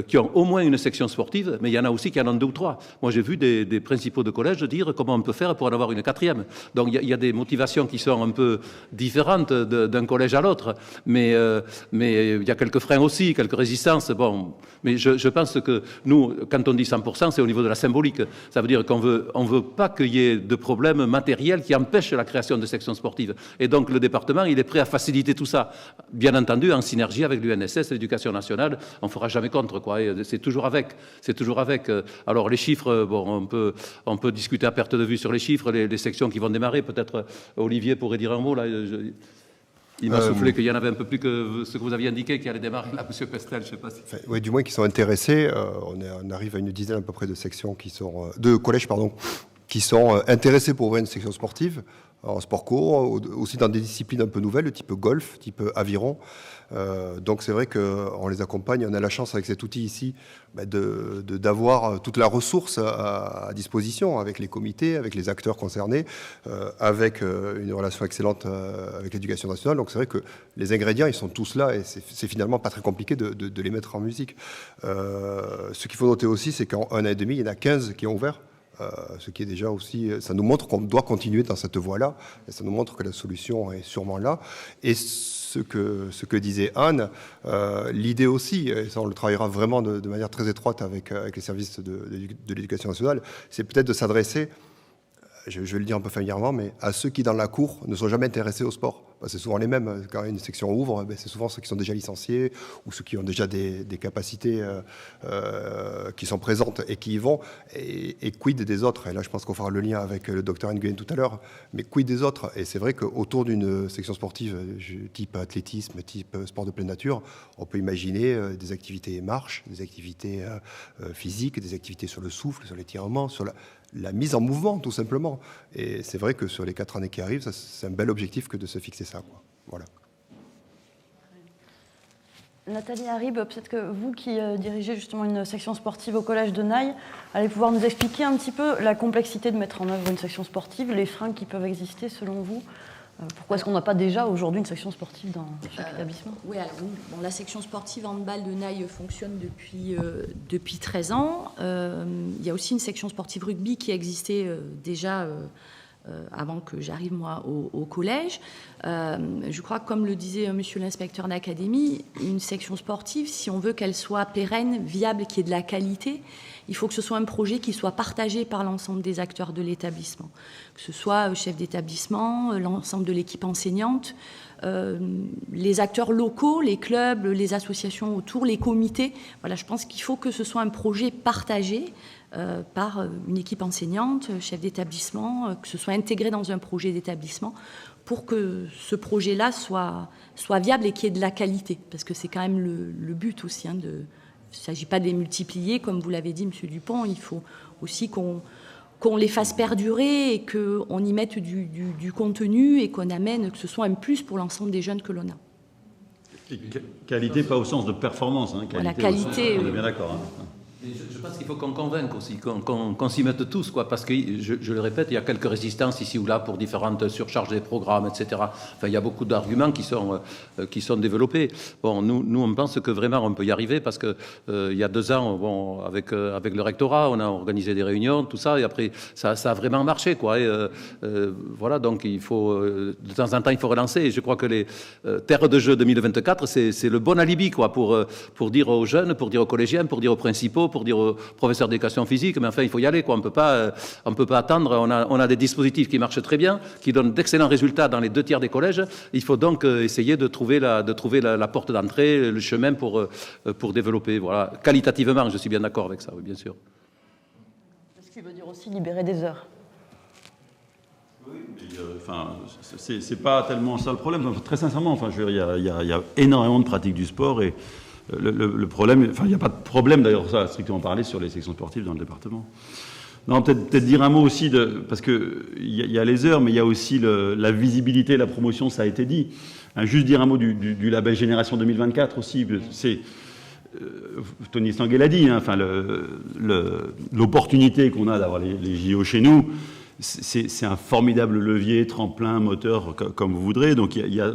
qui ont au moins une section sportive, mais il y en a aussi qui en ont 2 ou 3. Moi, j'ai vu des principaux de collège dire comment on peut faire pour en avoir une 4e. Donc, il y a des motivations qui sont un peu différentes d'un collège à l'autre, mais il y a quelques freins aussi, quelques résistances. Bon, mais je pense que nous, quand on dit 100%, c'est au niveau de la symbolique. Ça veut dire qu'on veut pas qu'il y ait de problèmes matériels qui empêchent la création de sections sportives. Et donc, le département, il est prêt à faciliter tout ça. Bien entendu, en synergie avec l'UNSS, l'Éducation nationale, on ne fera jamais contre, quoi. Et c'est toujours avec. Alors, les chiffres, bon, on peut discuter à perte de vue sur les chiffres, les sections qui vont démarrer. Peut-être Olivier pourrait dire un mot, là. Il m'a soufflé qu'il y en avait un peu plus que ce que vous aviez indiqué, qui allait démarrer, là, M. Pestel, je ne sais pas si... Oui, du moins qui sont intéressés. On arrive à une dizaine à peu près de sections de collèges, qui sont intéressés pour ouvrir une section sportive, en sport co, aussi dans des disciplines un peu nouvelles, type golf, type aviron. Donc c'est vrai qu'on les accompagne. On a la chance avec cet outil ici d'avoir toute la ressource à disposition avec les comités, avec les acteurs concernés, avec une relation excellente avec l'Éducation nationale. Donc c'est vrai que les ingrédients, ils sont tous là et c'est finalement pas très compliqué de les mettre en musique. Ce qu'il faut noter aussi, c'est qu'en 1 an et demi, il y en a 15 qui ont ouvert. Ce qui est déjà aussi, ça nous montre qu'on doit continuer dans cette voie-là, et ça nous montre que la solution est sûrement là. Et ce que disait Anne, l'idée aussi, et ça on le travaillera vraiment de manière très étroite avec les services de l'Éducation nationale, c'est peut-être de s'adresser, je vais le dire un peu familièrement, mais à ceux qui dans la cour ne sont jamais intéressés au sport. C'est souvent les mêmes. Quand une section ouvre, c'est souvent ceux qui sont déjà licenciés ou ceux qui ont déjà des capacités qui sont présentes et qui y vont. Et quid des autres? Et là, je pense qu'on fera le lien avec le docteur Nguyen tout à l'heure. Mais quid des autres? Et c'est vrai qu'autour d'une section sportive type athlétisme, type sport de pleine nature, on peut imaginer des activités marche, des activités physiques, des activités sur le souffle, sur l'étirement, sur la mise en mouvement, tout simplement. Et c'est vrai que sur les 4 années qui arrivent, c'est un bel objectif que de se fixer ça, quoi. Voilà. Nathalie Harib, peut-être que vous qui dirigez justement une section sportive au collège de Naï, allez pouvoir nous expliquer un petit peu la complexité de mettre en œuvre une section sportive, les freins qui peuvent exister selon vous. Pourquoi est-ce qu'on n'a pas déjà aujourd'hui une section sportive dans chaque établissement? Oui, alors bon, la section sportive handball de Naï fonctionne depuis 13 ans. Il y a aussi une section sportive rugby qui existait déjà avant que j'arrive moi au collège. Je crois que comme le disait monsieur l'inspecteur d'académie, une section sportive, si on veut qu'elle soit pérenne, viable, qu'il y ait de la qualité, il faut que ce soit un projet qui soit partagé par l'ensemble des acteurs de l'établissement, que ce soit chef d'établissement, l'ensemble de l'équipe enseignante, les acteurs locaux, les clubs, les associations autour, les comités. Voilà, je pense qu'il faut que ce soit un projet partagé par une équipe enseignante, chef d'établissement, que ce soit intégré dans un projet d'établissement pour que ce projet-là soit viable et qu'il y ait de la qualité, parce que c'est quand même le but aussi. Il ne s'agit pas de les multiplier, comme vous l'avez dit, M. Dupont, il faut aussi qu'on les fasse perdurer et qu'on y mette du contenu et qu'on amène, que ce soit un plus pour l'ensemble des jeunes que l'on a. Qualité, pas au sens de performance. Hein, la qualité, on est bien d'accord. Hein. Je pense qu'il faut qu'on convainque aussi, qu'on s'y mette tous, quoi, parce que, je le répète, il y a quelques résistances ici ou là pour différentes surcharges des programmes, etc. Enfin, il y a beaucoup d'arguments qui sont développés. Bon, nous, on pense que vraiment on peut y arriver parce que il y a 2 ans, bon, avec le rectorat, on a organisé des réunions, tout ça, et après, ça a vraiment marché, quoi. Et, voilà, donc il faut, de temps en temps, il faut relancer. Et je crois que les terres de jeu 2024, c'est le bon alibi, quoi, pour dire aux jeunes, pour dire aux collégiens, pour dire aux principaux, pour dire aux professeurs d'éducation physique, mais enfin, il faut y aller, quoi. On peut pas attendre. On a des dispositifs qui marchent très bien, qui donnent d'excellents résultats dans les 2 tiers des collèges. Il faut donc essayer de trouver la porte d'entrée, le chemin pour développer. Voilà. Qualitativement, je suis bien d'accord avec ça, oui, bien sûr. Ce qui veut dire aussi libérer des heures. Oui, mais, enfin, c'est pas tellement ça le problème. Enfin, très sincèrement, enfin, il y a énormément de pratiques du sport et le problème, enfin, il n'y a pas de problème d'ailleurs, ça, strictement parlé, sur les sections sportives dans le département. Non, peut-être dire un mot aussi, parce qu'il y a les heures, mais il y a aussi la visibilité, la promotion, ça a été dit. Juste dire un mot du label Génération 2024 aussi. Tony Estanguet l'a dit, hein, enfin, l'opportunité qu'on a d'avoir les JO chez nous, c'est un formidable levier, tremplin, moteur, comme vous voudrez. Donc il y a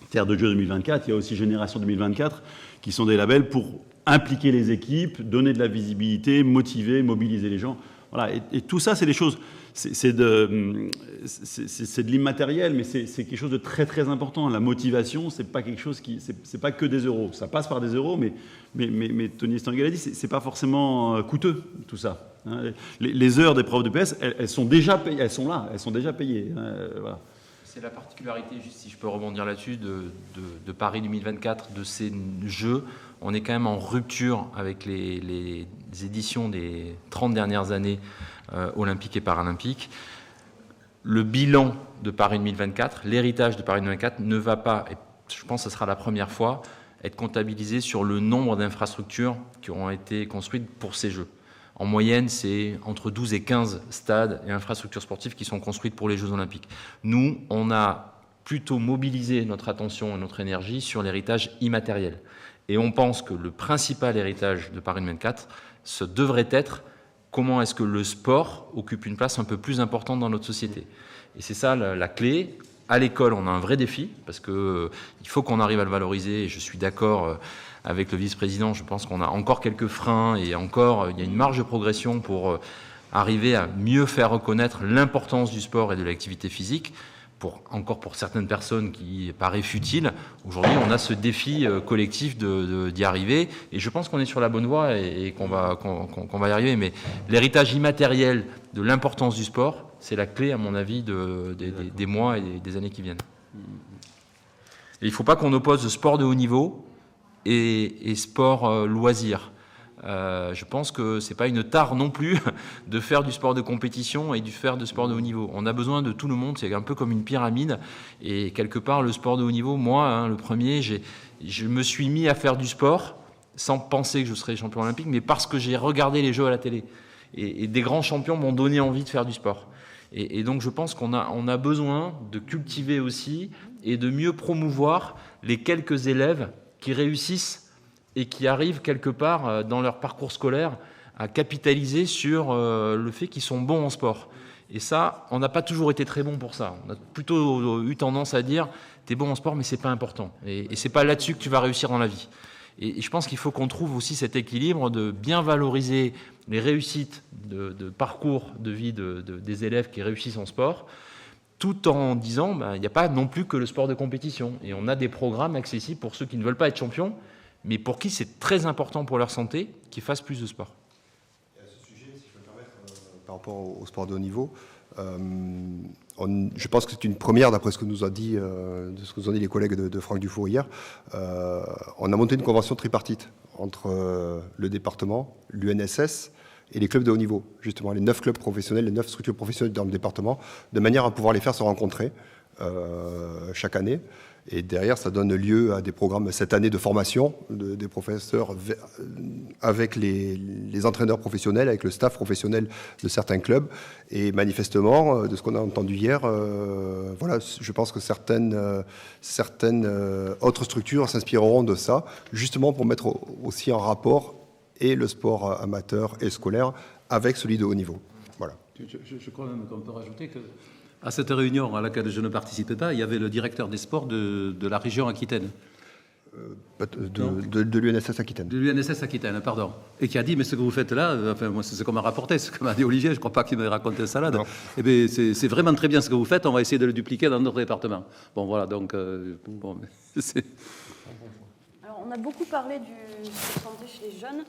Terre de Jeux 2024, il y a aussi Génération 2024, qui sont des labels pour impliquer les équipes, donner de la visibilité, motiver, mobiliser les gens. Voilà. Et tout ça, c'est des choses, c'est de l'immatériel, mais c'est quelque chose de très très important. La motivation, c'est pas quelque chose c'est pas que des euros. Ça passe par des euros, mais Tony Estanguet l'a dit, c'est pas forcément coûteux tout ça. Hein. Les heures des profs de PS, elles sont déjà payées, elles sont là, elles sont déjà payées. Voilà. C'est la particularité, juste si je peux rebondir là-dessus, de Paris 2024, de ces Jeux. On est quand même en rupture avec les éditions des 30 dernières années olympiques et paralympiques. Le bilan de Paris 2024, l'héritage de Paris 2024 ne va pas, et je pense que ce sera la première fois, être comptabilisé sur le nombre d'infrastructures qui auront été construites pour ces Jeux. En moyenne, c'est entre 12 et 15 stades et infrastructures sportives qui sont construites pour les Jeux Olympiques. Nous, on a plutôt mobilisé notre attention et notre énergie sur l'héritage immatériel. Et on pense que le principal héritage de Paris 2024, ce devrait être comment est-ce que le sport occupe une place un peu plus importante dans notre société. Et c'est ça la clé. À l'école, on a un vrai défi, parce qu'il faut qu'on arrive à le valoriser, et je suis d'accord avec le vice-président, je pense qu'on a encore quelques freins et encore il y a une marge de progression pour arriver à mieux faire reconnaître l'importance du sport et de l'activité physique. Encore pour certaines personnes qui paraît futile, aujourd'hui on a ce défi collectif d'y arriver, et je pense qu'on est sur la bonne voie et qu'on va y arriver. Mais l'héritage immatériel de l'importance du sport, c'est la clé à mon avis des mois et des années qui viennent. Et il ne faut pas qu'on oppose sport de haut niveau et sport loisir. Je pense que ce n'est pas une tare non plus de faire du sport de compétition et de faire du sport de haut niveau. On a besoin de tout le monde, c'est un peu comme une pyramide. Et quelque part, le sport de haut niveau, moi, le premier, je me suis mis à faire du sport sans penser que je serais champion olympique, mais parce que j'ai regardé les Jeux à la télé. Et des grands champions m'ont donné envie de faire du sport. Et donc je pense qu'on a besoin de cultiver aussi et de mieux promouvoir les quelques élèves qui réussissent et qui arrivent quelque part dans leur parcours scolaire à capitaliser sur le fait qu'ils sont bons en sport. Et ça, on n'a pas toujours été très bon pour ça. On a plutôt eu tendance à dire « t'es bon en sport, mais c'est pas important. Et c'est pas là-dessus que tu vas réussir dans la vie. » Et je pense qu'il faut qu'on trouve aussi cet équilibre de bien valoriser les réussites de parcours de vie des élèves qui réussissent en sport, tout en disant il n'y a pas non plus que le sport de compétition. Et on a des programmes accessibles pour ceux qui ne veulent pas être champions, mais pour qui c'est très important pour leur santé qu'ils fassent plus de sport. Et à ce sujet, si je peux me permettre, par rapport au sport de haut niveau, je pense que c'est une première, d'après ce que nous ont dit, les collègues de Franck Dufour hier. On a monté une convention tripartite entre le département, l'UNSS et les clubs de haut niveau, justement, les 9 clubs professionnels, les 9 structures professionnelles dans le département, de manière à pouvoir les faire se rencontrer chaque année. Et derrière, ça donne lieu à des programmes cette année de formation des professeurs avec les entraîneurs professionnels, avec le staff professionnel de certains clubs. Et manifestement, de ce qu'on a entendu hier, voilà, je pense que certaines autres structures s'inspireront de ça, justement pour mettre aussi en rapport et le sport amateur et scolaire avec celui de haut niveau. Voilà. Je crois même qu'on peut rajouter que à cette réunion à laquelle je ne participais pas, il y avait le directeur des sports de la région Aquitaine. De l'UNSS Aquitaine. De l'UNSS Aquitaine, pardon. Et qui a dit, mais ce que vous faites là, enfin, moi, c'est ce qu'on m'a rapporté, ce que m'a dit Olivier, je ne crois pas qu'il m'ait raconté ça là. Eh bien, c'est vraiment très bien ce que vous faites, on va essayer de le dupliquer dans notre département. Bon, voilà, donc, bon, c'est... Alors, on a beaucoup parlé du sport santé chez les jeunes.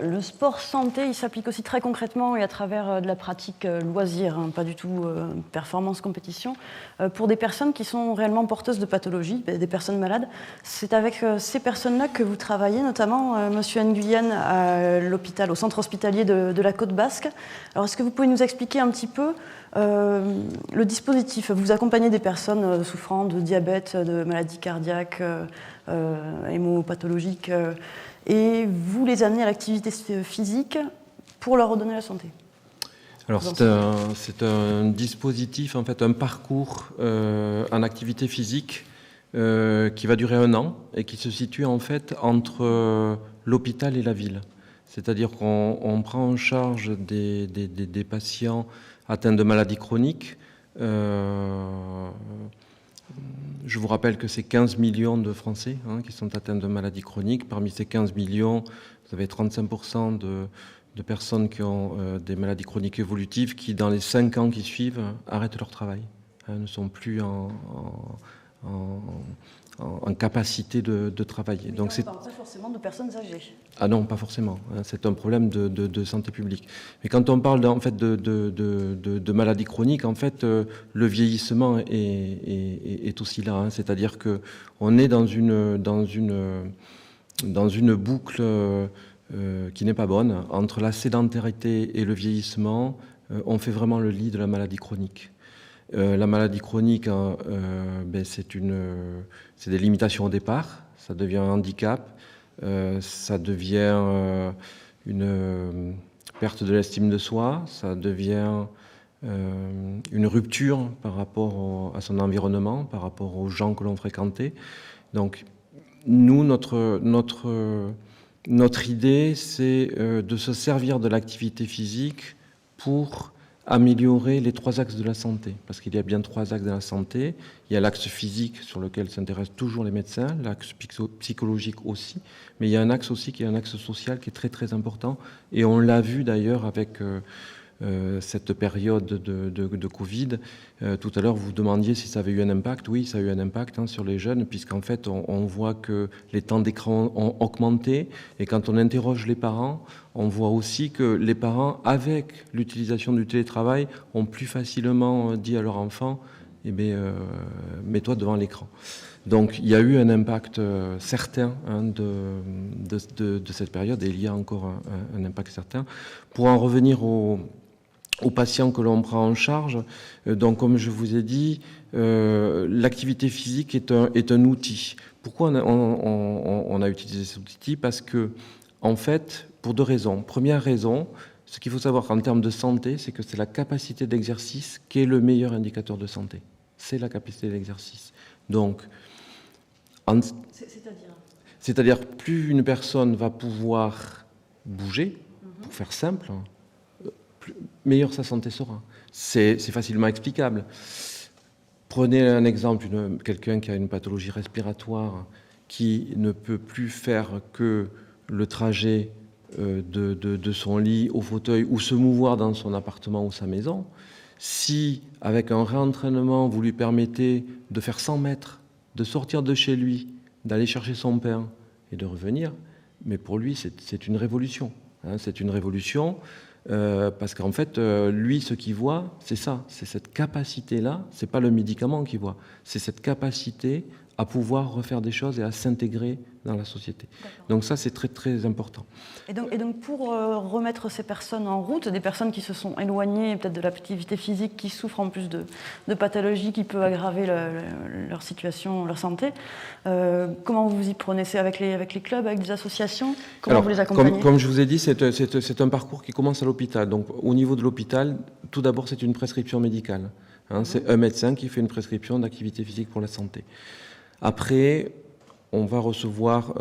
Le sport santé, il s'applique aussi très concrètement et à travers de la pratique loisir, pas du tout performance, compétition, pour des personnes qui sont réellement porteuses de pathologies, des personnes malades. C'est avec ces personnes-là que vous travaillez, notamment Monsieur Nguyen à l'hôpital, au centre hospitalier de la Côte Basque. Alors, est-ce que vous pouvez nous expliquer un petit peu le dispositif? Vous accompagnez des personnes souffrant de diabète, de maladies cardiaques, hémopathologiques, et vous les amenez à l'activité physique pour leur redonner la santé. Alors c'est un dispositif, en fait, un parcours en activité physique qui va durer 1 an et qui se situe en fait entre l'hôpital et la ville. C'est-à-dire qu'on prend en charge des patients atteints de maladies chroniques. Je vous rappelle que c'est 15 millions de Français qui sont atteints de maladies chroniques. Parmi ces 15 millions, vous avez 35% de personnes qui ont des maladies chroniques évolutives qui, dans les 5 ans qui suivent, arrêtent leur travail, ne sont plus en capacité de travailler. Mais donc on ne parle pas forcément de personnes âgées. Ah non, pas forcément. C'est un problème de santé publique. Mais quand on parle en fait de maladies chroniques, en fait, le vieillissement est aussi là. C'est-à-dire que on est dans une boucle qui n'est pas bonne entre la sédentarité et le vieillissement. On fait vraiment le lit de la maladie chronique. La maladie chronique, c'est des limitations au départ, ça devient un handicap, ça devient une perte de l'estime de soi, ça devient une rupture par rapport à son environnement, par rapport aux gens que l'on fréquentait. Donc, nous, notre idée, c'est de se servir de l'activité physique pour améliorer les 3 axes de la santé, parce qu'il y a bien 3 axes de la santé. Il y a l'axe physique sur lequel s'intéressent toujours les médecins, l'axe psychologique aussi, mais il y a un axe aussi qui est un axe social qui est très très important, et on l'a vu d'ailleurs avec cette période de Covid. Tout à l'heure, vous demandiez si ça avait eu un impact. Oui, ça a eu un impact sur les jeunes, puisqu'en fait, on voit que les temps d'écran ont augmenté. Et quand on interroge les parents, on voit aussi que les parents, avec l'utilisation du télétravail, ont plus facilement dit à leur enfant « mets-toi devant l'écran ». Donc, il y a eu un impact certain de cette période, et il y a encore un impact certain. Pour en revenir aux patients que l'on prend en charge, donc comme je vous ai dit, l'activité physique est un outil. Pourquoi on a utilisé cet outil? Parce que, en fait, pour 2 raisons. Première raison, ce qu'il faut savoir en termes de santé, c'est que c'est la capacité d'exercice qui est le meilleur indicateur de santé. C'est la capacité d'exercice. Donc, c'est-à-dire plus une personne va pouvoir bouger, pour faire simple, meilleure sa santé sera. C'est facilement explicable. Prenez un exemple, quelqu'un qui a une pathologie respiratoire, qui ne peut plus faire que le trajet de son lit au fauteuil ou se mouvoir dans son appartement ou sa maison. Si, avec un réentraînement, vous lui permettez de faire 100 mètres, de sortir de chez lui, d'aller chercher son pain et de revenir, mais pour lui, c'est une révolution. C'est une révolution parce qu'en fait, lui, ce qu'il voit, c'est ça, c'est cette capacité-là, c'est pas le médicament qu'il voit, c'est cette capacité à pouvoir refaire des choses et à s'intégrer dans la société. Donc ça, c'est très très important. Et donc pour remettre ces personnes en route, des personnes qui se sont éloignées peut-être de l'activité physique, qui souffrent en plus de pathologies qui peuvent aggraver leur situation, leur santé, comment vous y prenez? C'est avec les clubs, avec des associations? Comment vous les accompagnez? Comme je vous ai dit, c'est un parcours qui commence à l'hôpital. Donc au niveau de l'hôpital, tout d'abord, c'est une prescription médicale. C'est un médecin qui fait une prescription d'activité physique pour la santé. Après, on va recevoir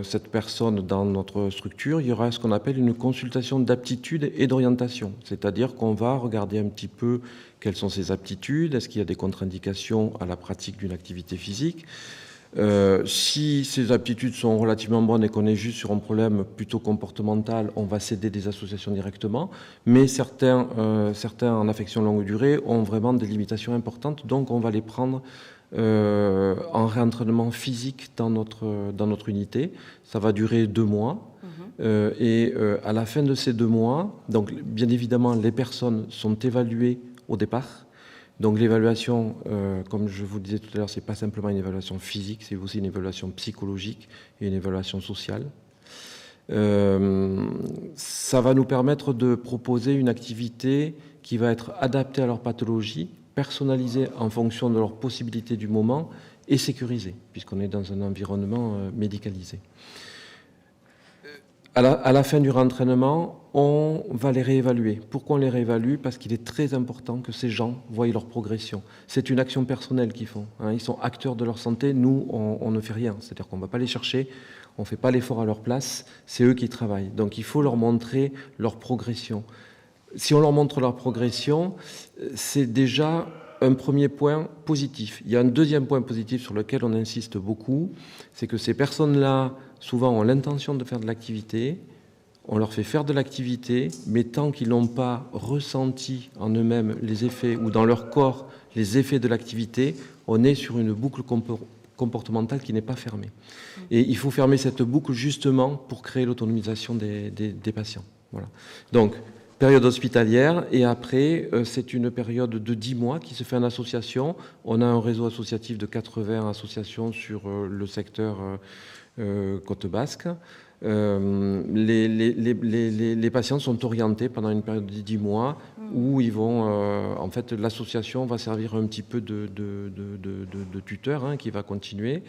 cette personne dans notre structure. Il y aura ce qu'on appelle une consultation d'aptitude et d'orientation. C'est-à-dire qu'on va regarder un petit peu quelles sont ses aptitudes, est-ce qu'il y a des contre-indications à la pratique d'une activité physique. Si ces aptitudes sont relativement bonnes et qu'on est juste sur un problème plutôt comportemental, on va céder des associations directement. Mais certains en affection longue durée ont vraiment des limitations importantes, donc on va les prendre en réentraînement physique dans notre unité. Ça va durer 2 mois. Et à la fin de ces 2 mois, donc bien évidemment, les personnes sont évaluées au départ. Donc l'évaluation, comme je vous le disais tout à l'heure, c'est pas simplement une évaluation physique, c'est aussi une évaluation psychologique et une évaluation sociale. Ça va nous permettre de proposer une activité qui va être adaptée à leur pathologie, personnalisée en fonction de leurs possibilités du moment et sécurisée, puisqu'on est dans un environnement médicalisé. À la fin du réentraînement, on va les réévaluer. Pourquoi on les réévalue? Parce qu'il est très important que ces gens voient leur progression. C'est une action personnelle qu'ils font. Ils sont acteurs de leur santé. Nous, on ne fait rien. C'est-à-dire qu'on ne va pas les chercher, on ne fait pas l'effort à leur place. C'est eux qui travaillent. Donc il faut leur montrer leur progression. Si on leur montre leur progression, c'est déjà un premier point positif. Il y a un deuxième point positif sur lequel on insiste beaucoup, c'est que ces personnes-là, souvent, ont l'intention de faire de l'activité, on leur fait faire de l'activité, mais tant qu'ils n'ont pas ressenti en eux-mêmes les effets, ou dans leur corps les effets de l'activité, on est sur une boucle comportementale qui n'est pas fermée. Et il faut fermer cette boucle justement pour créer l'autonomisation des patients. Voilà. Donc, période hospitalière, et après, c'est une période de 10 mois qui se fait en association. On a un réseau associatif de 80 associations sur le secteur Côte Basque. Les patients sont orientés pendant une période de 10 mois où ils vont... en fait, l'association va servir un petit peu de tuteur qui va continuer.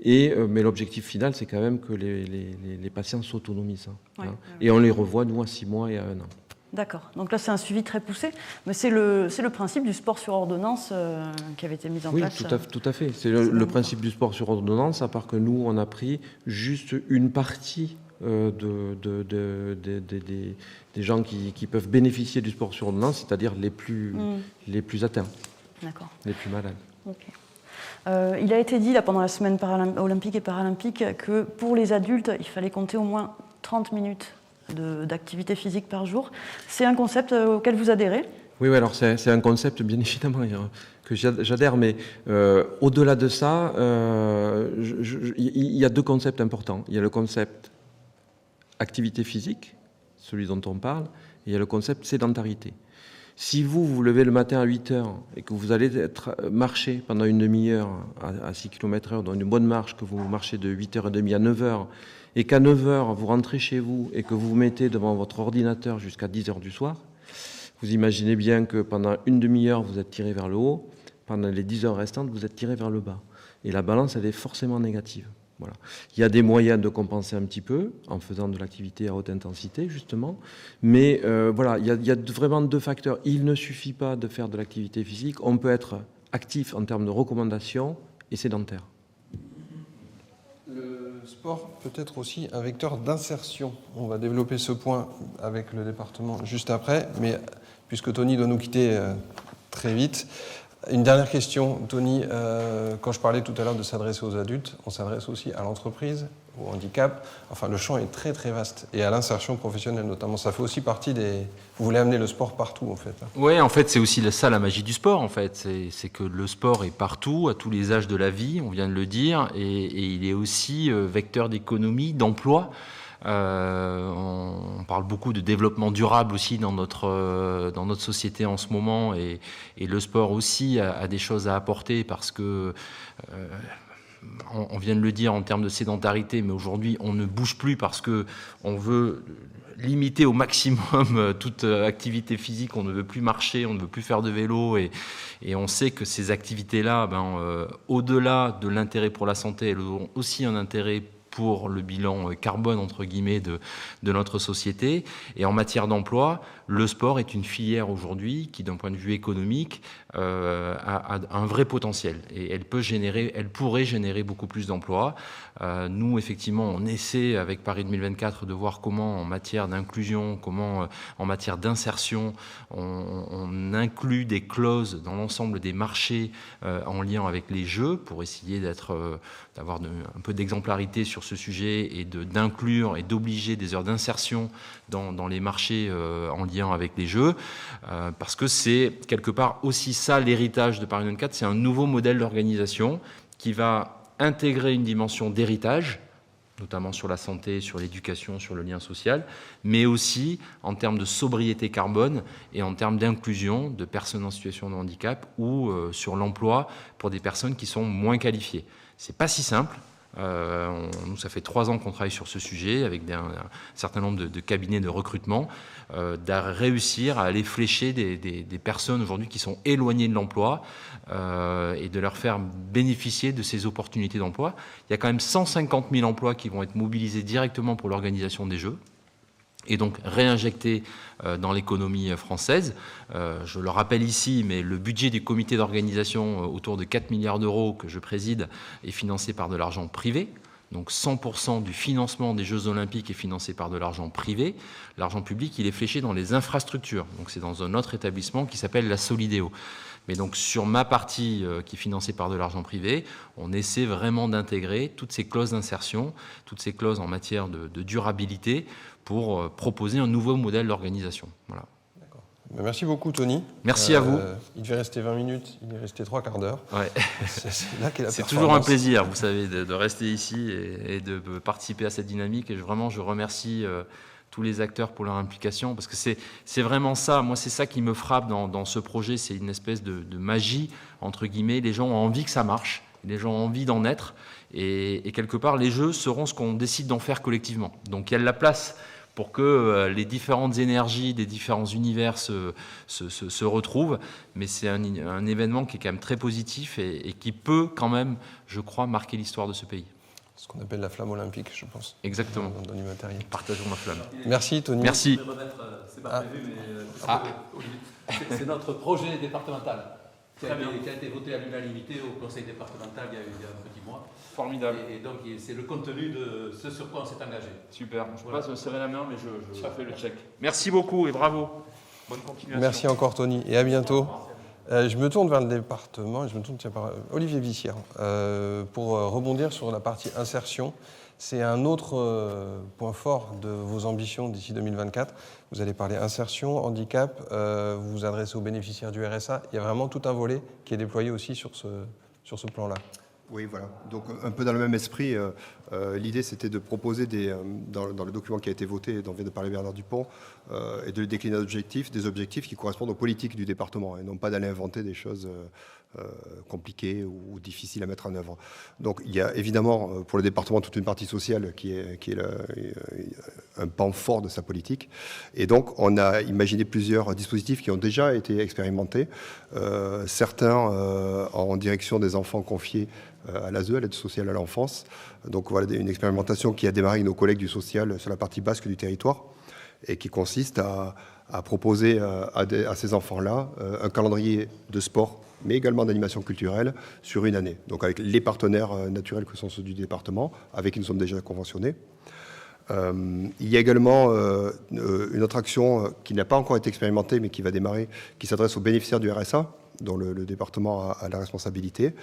Mais l'objectif final, c'est quand même que les patients s'autonomisent. Ouais. Et on les revoit, nous, à 6 mois et à 1 an. D'accord. Donc là, c'est un suivi très poussé, mais c'est le principe du sport sur ordonnance qui avait été mis en place. Oui, tout à fait. C'est le principe du sport sur ordonnance, à part que nous, on a pris juste une partie des gens qui peuvent bénéficier du sport sur ordonnance, c'est-à-dire les plus atteints, les plus malades. Okay. Il a été dit là, pendant la semaine olympique et paralympique que pour les adultes, il fallait compter au moins 30 minutes d'activité physique par jour. C'est un concept auquel vous adhérez? Oui, alors c'est un concept bien évidemment que j'adhère, mais au-delà de ça, il y a deux concepts importants. Il y a le concept activité physique, celui dont on parle, et il y a le concept sédentarité. Si vous levez le matin à 8 heures et que vous allez marcher pendant une demi-heure à 6 km/h, dans une bonne marche, que vous marchez de 8h30 à 9h, et qu'à 9h, vous rentrez chez vous et que vous vous mettez devant votre ordinateur jusqu'à 10h du soir, vous imaginez bien que pendant une demi-heure, vous êtes tiré vers le haut, pendant les 10 heures restantes, vous êtes tiré vers le bas. Et la balance, elle est forcément négative. Voilà. Il y a des moyens de compenser un petit peu en faisant de l'activité à haute intensité, justement. Mais voilà, il y a vraiment deux facteurs. Il ne suffit pas de faire de l'activité physique. On peut être actif en termes de recommandations et sédentaire. Le sport peut être aussi un vecteur d'insertion. On va développer ce point avec le département juste après. Mais puisque Tony doit nous quitter très vite... Une dernière question, Tony. Quand je parlais tout à l'heure de s'adresser aux adultes, on s'adresse aussi à l'entreprise, au handicap. Enfin, le champ est très très vaste. Et à l'insertion professionnelle notamment. Ça fait aussi partie des... Vous voulez amener le sport partout, en fait. Oui, en fait, c'est aussi ça la magie du sport, en fait. C'est que le sport est partout, à tous les âges de la vie, on vient de le dire. Et il est aussi vecteur d'économie, d'emploi. On parle beaucoup de développement durable aussi dans notre société en ce moment, et le sport aussi a des choses à apporter parce que on vient de le dire en termes de sédentarité, mais aujourd'hui on ne bouge plus parce que on veut limiter au maximum toute activité physique, on ne veut plus marcher, on ne veut plus faire de vélo, et on sait que ces activités-là, au-delà de l'intérêt pour la santé, elles ont aussi un intérêt pour le bilan carbone, entre guillemets, de notre société. Et en matière d'emploi, le sport est une filière aujourd'hui qui, d'un point de vue économique, a un vrai potentiel. Et elle pourrait générer beaucoup plus d'emplois. Nous, effectivement, on essaie, avec Paris 2024, de voir comment, en matière d'inclusion, comment, en matière d'insertion, on inclut des clauses dans l'ensemble des marchés en lien avec les jeux, pour essayer d'avoir un peu d'exemplarité sur ce sujet et d'inclure et d'obliger des heures d'insertion dans les marchés en lien avec les jeux, parce que c'est quelque part aussi ça l'héritage de Paris 24, c'est un nouveau modèle d'organisation qui va intégrer une dimension d'héritage, notamment sur la santé, sur l'éducation, sur le lien social, mais aussi en termes de sobriété carbone et en termes d'inclusion de personnes en situation de handicap ou sur l'emploi pour des personnes qui sont moins qualifiées. C'est pas si simple. Nous, ça fait 3 ans qu'on travaille sur ce sujet avec un certain nombre de cabinets de recrutement, de réussir à aller flécher des personnes aujourd'hui qui sont éloignées de l'emploi et de leur faire bénéficier de ces opportunités d'emploi. Il y a quand même 150 000 emplois qui vont être mobilisés directement pour l'organisation des Jeux et donc réinjectés dans l'économie française. Je le rappelle ici, mais le budget du comité d'organisation autour de 4 milliards d'euros que je préside est financé par de l'argent privé. Donc 100% du financement des Jeux Olympiques est financé par de l'argent privé. L'argent public, il est fléché dans les infrastructures. Donc c'est dans un autre établissement qui s'appelle la Solidéo. Mais donc sur ma partie qui est financée par de l'argent privé, on essaie vraiment d'intégrer toutes ces clauses d'insertion, toutes ces clauses en matière de durabilité pour proposer un nouveau modèle d'organisation. Voilà. Merci beaucoup, Tony. Merci à vous. Il devait rester 20 minutes, il est resté 3 quarts d'heure. Ouais. C'est là qu'est la performance. C'est toujours un plaisir, vous savez, de rester ici et de participer à cette dynamique. Et vraiment, je remercie tous les acteurs pour leur implication, parce que c'est vraiment ça. Moi, c'est ça qui me frappe dans ce projet. C'est une espèce de magie, entre guillemets. Les gens ont envie que ça marche, les gens ont envie d'en être. Et quelque part, les Jeux seront ce qu'on décide d'en faire collectivement. Donc, il y a de la place pour que les différentes énergies des différents univers se retrouvent. Mais c'est un événement qui est quand même très positif et qui peut quand même, je crois, marquer l'histoire de ce pays. Ce qu'on appelle la flamme olympique, je pense. Exactement. Dans du matériel. Partageons la flamme. Merci, Tony. Merci. C'est pas prévu, mais c'est notre projet départemental qui a été voté à l'unanimité au conseil départemental il y a un petit mois. Formidable. Et donc, c'est le contenu de ce sur quoi on s'est engagé. Super. Je ne peux pas me serrer la main, mais je fais le check. Merci beaucoup et bravo. Bonne continuation. Merci encore, Tony, et à bientôt. Je me tourne vers le département, je me tourne par Olivier Vissière, pour rebondir sur la partie insertion. C'est un autre point fort de vos ambitions d'ici 2024. Vous allez parler insertion, handicap, vous vous adressez aux bénéficiaires du RSA. Il y a vraiment tout un volet qui est déployé aussi sur ce plan-là. Oui, voilà. Donc, un peu dans le même esprit, l'idée, c'était de proposer dans le document qui a été voté, dont vient de parler Bernard Dupont, et de décliner des objectifs qui correspondent aux politiques du département, et non pas d'aller inventer des choses compliquées ou difficiles à mettre en œuvre. Donc, il y a évidemment, pour le département, toute une partie sociale qui est un pan fort de sa politique. Et donc, on a imaginé plusieurs dispositifs qui ont déjà été expérimentés, certains en direction des enfants confiés à l'ASE, à l'aide sociale à l'enfance. Donc voilà une expérimentation qui a démarré avec nos collègues du social sur la partie basque du territoire et qui consiste à proposer à ces enfants-là un calendrier de sport, mais également d'animation culturelle sur une année. Donc avec les partenaires naturels que sont ceux du département, avec qui nous sommes déjà conventionnés. Il y a également une autre action qui n'a pas encore été expérimentée, mais qui va démarrer, qui s'adresse aux bénéficiaires du RSA, dont le département a la responsabilité.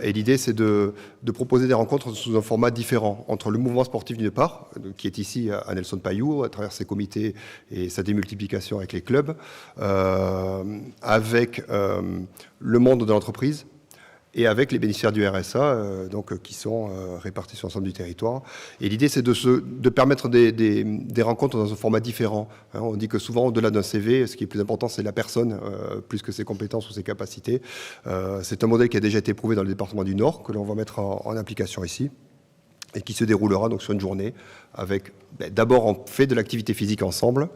Et l'idée, c'est de proposer des rencontres sous un format différent entre le mouvement sportif d'une part, qui est ici à Nelson Payou, à travers ses comités et sa démultiplication avec les clubs, avec le monde de l'entreprise, et avec les bénéficiaires du RSA, qui sont répartis sur l'ensemble du territoire. Et l'idée, c'est de permettre des rencontres dans un format différent. On dit que souvent, au-delà d'un CV, ce qui est plus important, c'est la personne, plus que ses compétences ou ses capacités. C'est un modèle qui a déjà été éprouvé dans le département du Nord, que l'on va mettre en application ici, et qui se déroulera donc sur une journée avec, d'abord on fait de l'activité physique ensemble,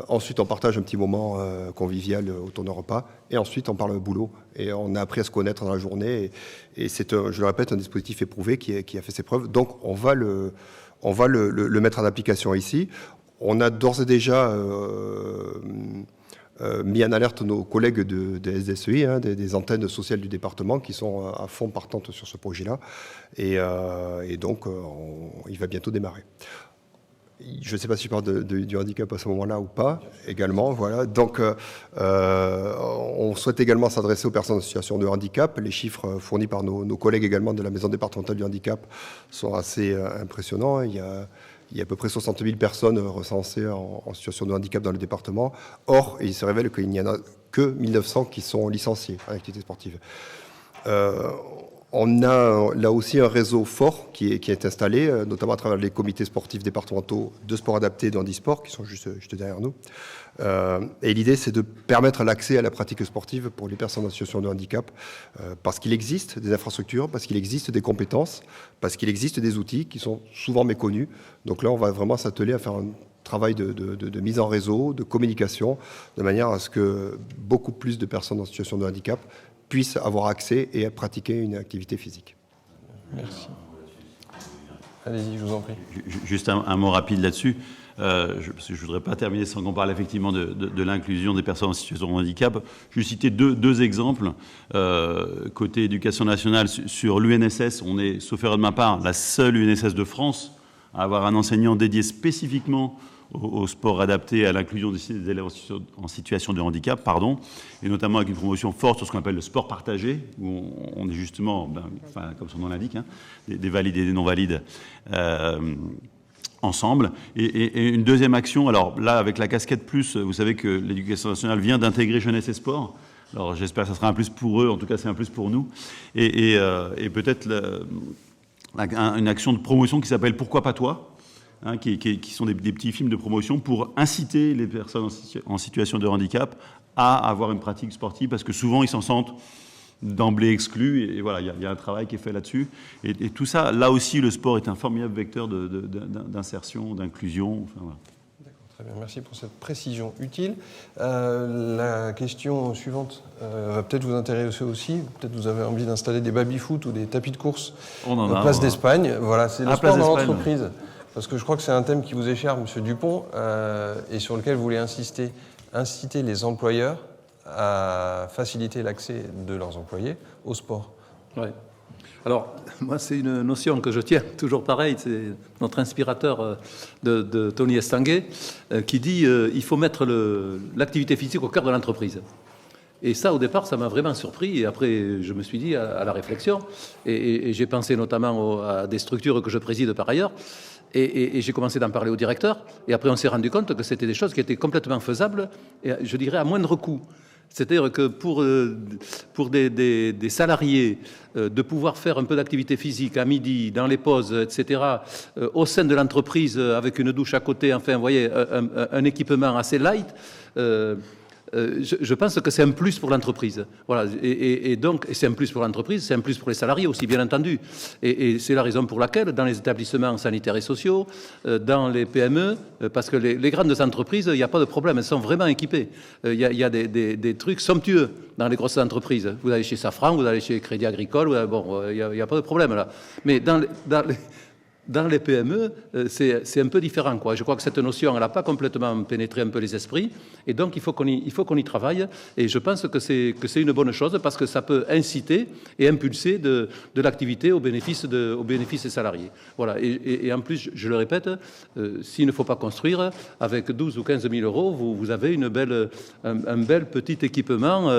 ensuite on partage un petit moment convivial autour d'un repas, et ensuite on parle boulot, et on a appris à se connaître dans la journée, et c'est, je le répète, un dispositif éprouvé qui a fait ses preuves, donc on va le mettre en application ici. On a d'ores et déjà mis en alerte nos collègues des SDSEI, des antennes sociales du département, qui sont à fond partantes sur ce projet-là. Et donc, il va bientôt démarrer. Je ne sais pas si je parle du handicap à ce moment-là ou pas, également. Voilà. Donc, on souhaite également s'adresser aux personnes en situation de handicap. Les chiffres fournis par nos collègues également de la Maison départementale du handicap sont assez impressionnants. Il y a à peu près 60 000 personnes recensées en situation de handicap dans le département. Or, il se révèle qu'il n'y en a que 1900 qui sont licenciés en activité sportive. On a là aussi un réseau fort qui est installé, notamment à travers les comités sportifs départementaux de sport adapté et de handisport, qui sont juste derrière nous. Et l'idée, c'est de permettre l'accès à la pratique sportive pour les personnes en situation de handicap, parce qu'il existe des infrastructures, parce qu'il existe des compétences, parce qu'il existe des outils qui sont souvent méconnus. Donc là, on va vraiment s'atteler à faire un travail de mise en réseau, de communication, de manière à ce que beaucoup plus de personnes en situation de handicap puissent avoir accès et à pratiquer une activité physique. Merci. Allez-y, je vous en prie. Juste un mot rapide là-dessus. Je ne voudrais pas terminer sans qu'on parle effectivement de l'inclusion des personnes en situation de handicap. Je vais citer deux exemples. Côté éducation nationale, sur l'UNSS, on est, sauf erreur de ma part, la seule UNSS de France à avoir un enseignant dédié spécifiquement au sport adapté à l'inclusion des élèves en situation de handicap, et notamment avec une promotion forte sur ce qu'on appelle le sport partagé, où on est justement, comme son nom l'indique, des valides et des non-valides ensemble. Et une deuxième action, alors là, avec la casquette plus, vous savez que l'Éducation nationale vient d'intégrer jeunesse et sport. Alors j'espère que ça sera un plus pour eux, en tout cas c'est un plus pour nous. Et peut-être une action de promotion qui s'appelle « Pourquoi pas toi ?» qui sont des petits films de promotion pour inciter les personnes en situation de handicap à avoir une pratique sportive, parce que souvent ils s'en sentent d'emblée exclus, et voilà, il y a un travail qui est fait là-dessus. Et tout ça, là aussi, le sport est un formidable vecteur d'insertion, d'inclusion. Enfin, voilà. D'accord, très bien, merci pour cette précision utile. La question suivante va peut-être vous intéresser aussi. Peut-être vous avez envie d'installer des baby-foot ou des tapis de course en place d'Espagne. Voilà, c'est le sport dans l'entreprise. Parce que je crois que c'est un thème qui vous est cher, Monsieur Dupont, et sur lequel vous voulez inciter les employeurs à faciliter l'accès de leurs employés au sport. Oui. Alors, moi, c'est une notion que je tiens toujours pareil. C'est notre inspirateur de Tony Estanguet qui dit il faut mettre l'activité physique au cœur de l'entreprise. Et ça, au départ, ça m'a vraiment surpris. Et après, je me suis dit à la réflexion, et j'ai pensé notamment à des structures que je préside par ailleurs. Et j'ai commencé d'en parler au directeur. Et après, on s'est rendu compte que c'était des choses qui étaient complètement faisables, et je dirais à moindre coût. C'est-à-dire que pour des salariés, de pouvoir faire un peu d'activité physique à midi, dans les pauses, etc., au sein de l'entreprise, avec une douche à côté, enfin, vous voyez, un équipement assez light, je pense que c'est un plus pour l'entreprise. Voilà. Et donc, c'est un plus pour l'entreprise, c'est un plus pour les salariés aussi, bien entendu. Et c'est la raison pour laquelle, dans les établissements sanitaires et sociaux, dans les PME, parce que les grandes entreprises, il n'y a pas de problème, elles sont vraiment équipées. Il y a des trucs somptueux dans les grosses entreprises. Vous allez chez Safran, vous allez chez Crédit Agricole, bon, il n'y a pas de problème là. Mais dans les PME, c'est un peu différent, quoi. Je crois que cette notion, elle n'a pas complètement pénétré un peu les esprits, et donc il faut qu'on y travaille. Et je pense que c'est une bonne chose, parce que ça peut inciter et impulser de l'activité au bénéfice des salariés. Voilà. Et en plus, je le répète, s'il ne faut pas construire, avec 12 ou 15 000 euros, vous avez un bel petit équipement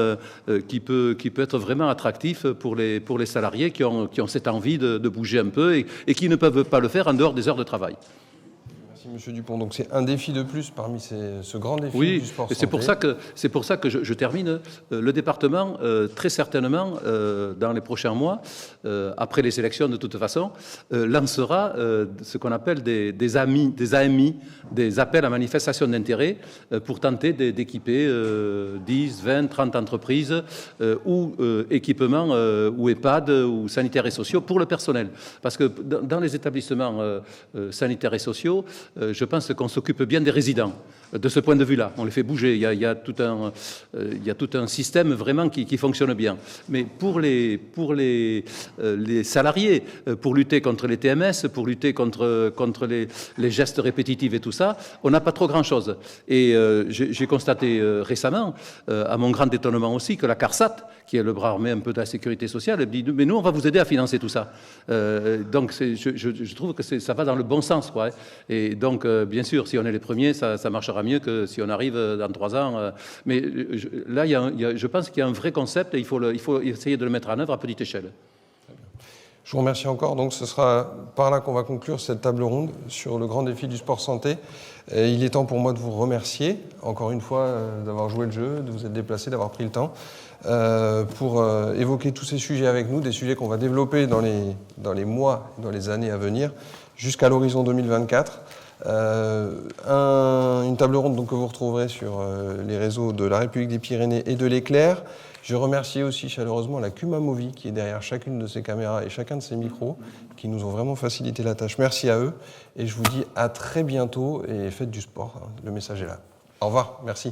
qui peut être vraiment attractif pour les salariés qui ont cette envie de bouger un peu et qui ne peuvent pas le faire en dehors des heures de travail. Merci Monsieur Dupont. Donc c'est un défi de plus parmi ce grand défi du sport santé. C'est pour ça que je termine. Le département, très certainement, dans les prochains mois, après les élections de toute façon, lancera ce qu'on appelle des AMI, des appels à manifestation d'intérêt, pour tenter d'équiper 10, 20, 30 entreprises ou équipements ou EHPAD ou sanitaires et sociaux pour le personnel. Parce que dans les établissements sanitaires et sociaux, je pense qu'on s'occupe bien des résidents. De ce point de vue-là, on les fait bouger. Il y a tout un système vraiment qui fonctionne bien. Mais pour les salariés, pour lutter contre les TMS, pour lutter contre les gestes répétitifs et tout ça, on n'a pas trop grand-chose. Et j'ai constaté récemment, à mon grand étonnement aussi, que la CARSAT, qui est le bras armé un peu de la sécurité sociale, elle dit « Mais nous, on va vous aider à financer tout ça ». Donc, je trouve que ça va dans le bon sens, quoi. Et donc, bien sûr, si on est les premiers, ça marchera mieux que si on arrive dans 3 ans. Mais là, je pense qu'il y a un vrai concept et il faut essayer de le mettre en œuvre à petite échelle. Je vous remercie encore. Donc ce sera par là qu'on va conclure cette table ronde sur le grand défi du sport santé. Et il est temps pour moi de vous remercier, encore une fois, d'avoir joué le jeu, de vous être déplacé, d'avoir pris le temps pour évoquer tous ces sujets avec nous, des sujets qu'on va développer dans les mois, dans les années à venir, jusqu'à l'horizon 2024. Une table ronde donc, que vous retrouverez sur les réseaux de la République des Pyrénées et de l'Éclair. Je remercie aussi chaleureusement la Cuma Movie qui est derrière chacune de ces caméras et chacun de ces micros, qui nous ont vraiment facilité la tâche. Merci à eux et je vous dis à très bientôt et faites du sport. Le message est là. Au revoir, merci.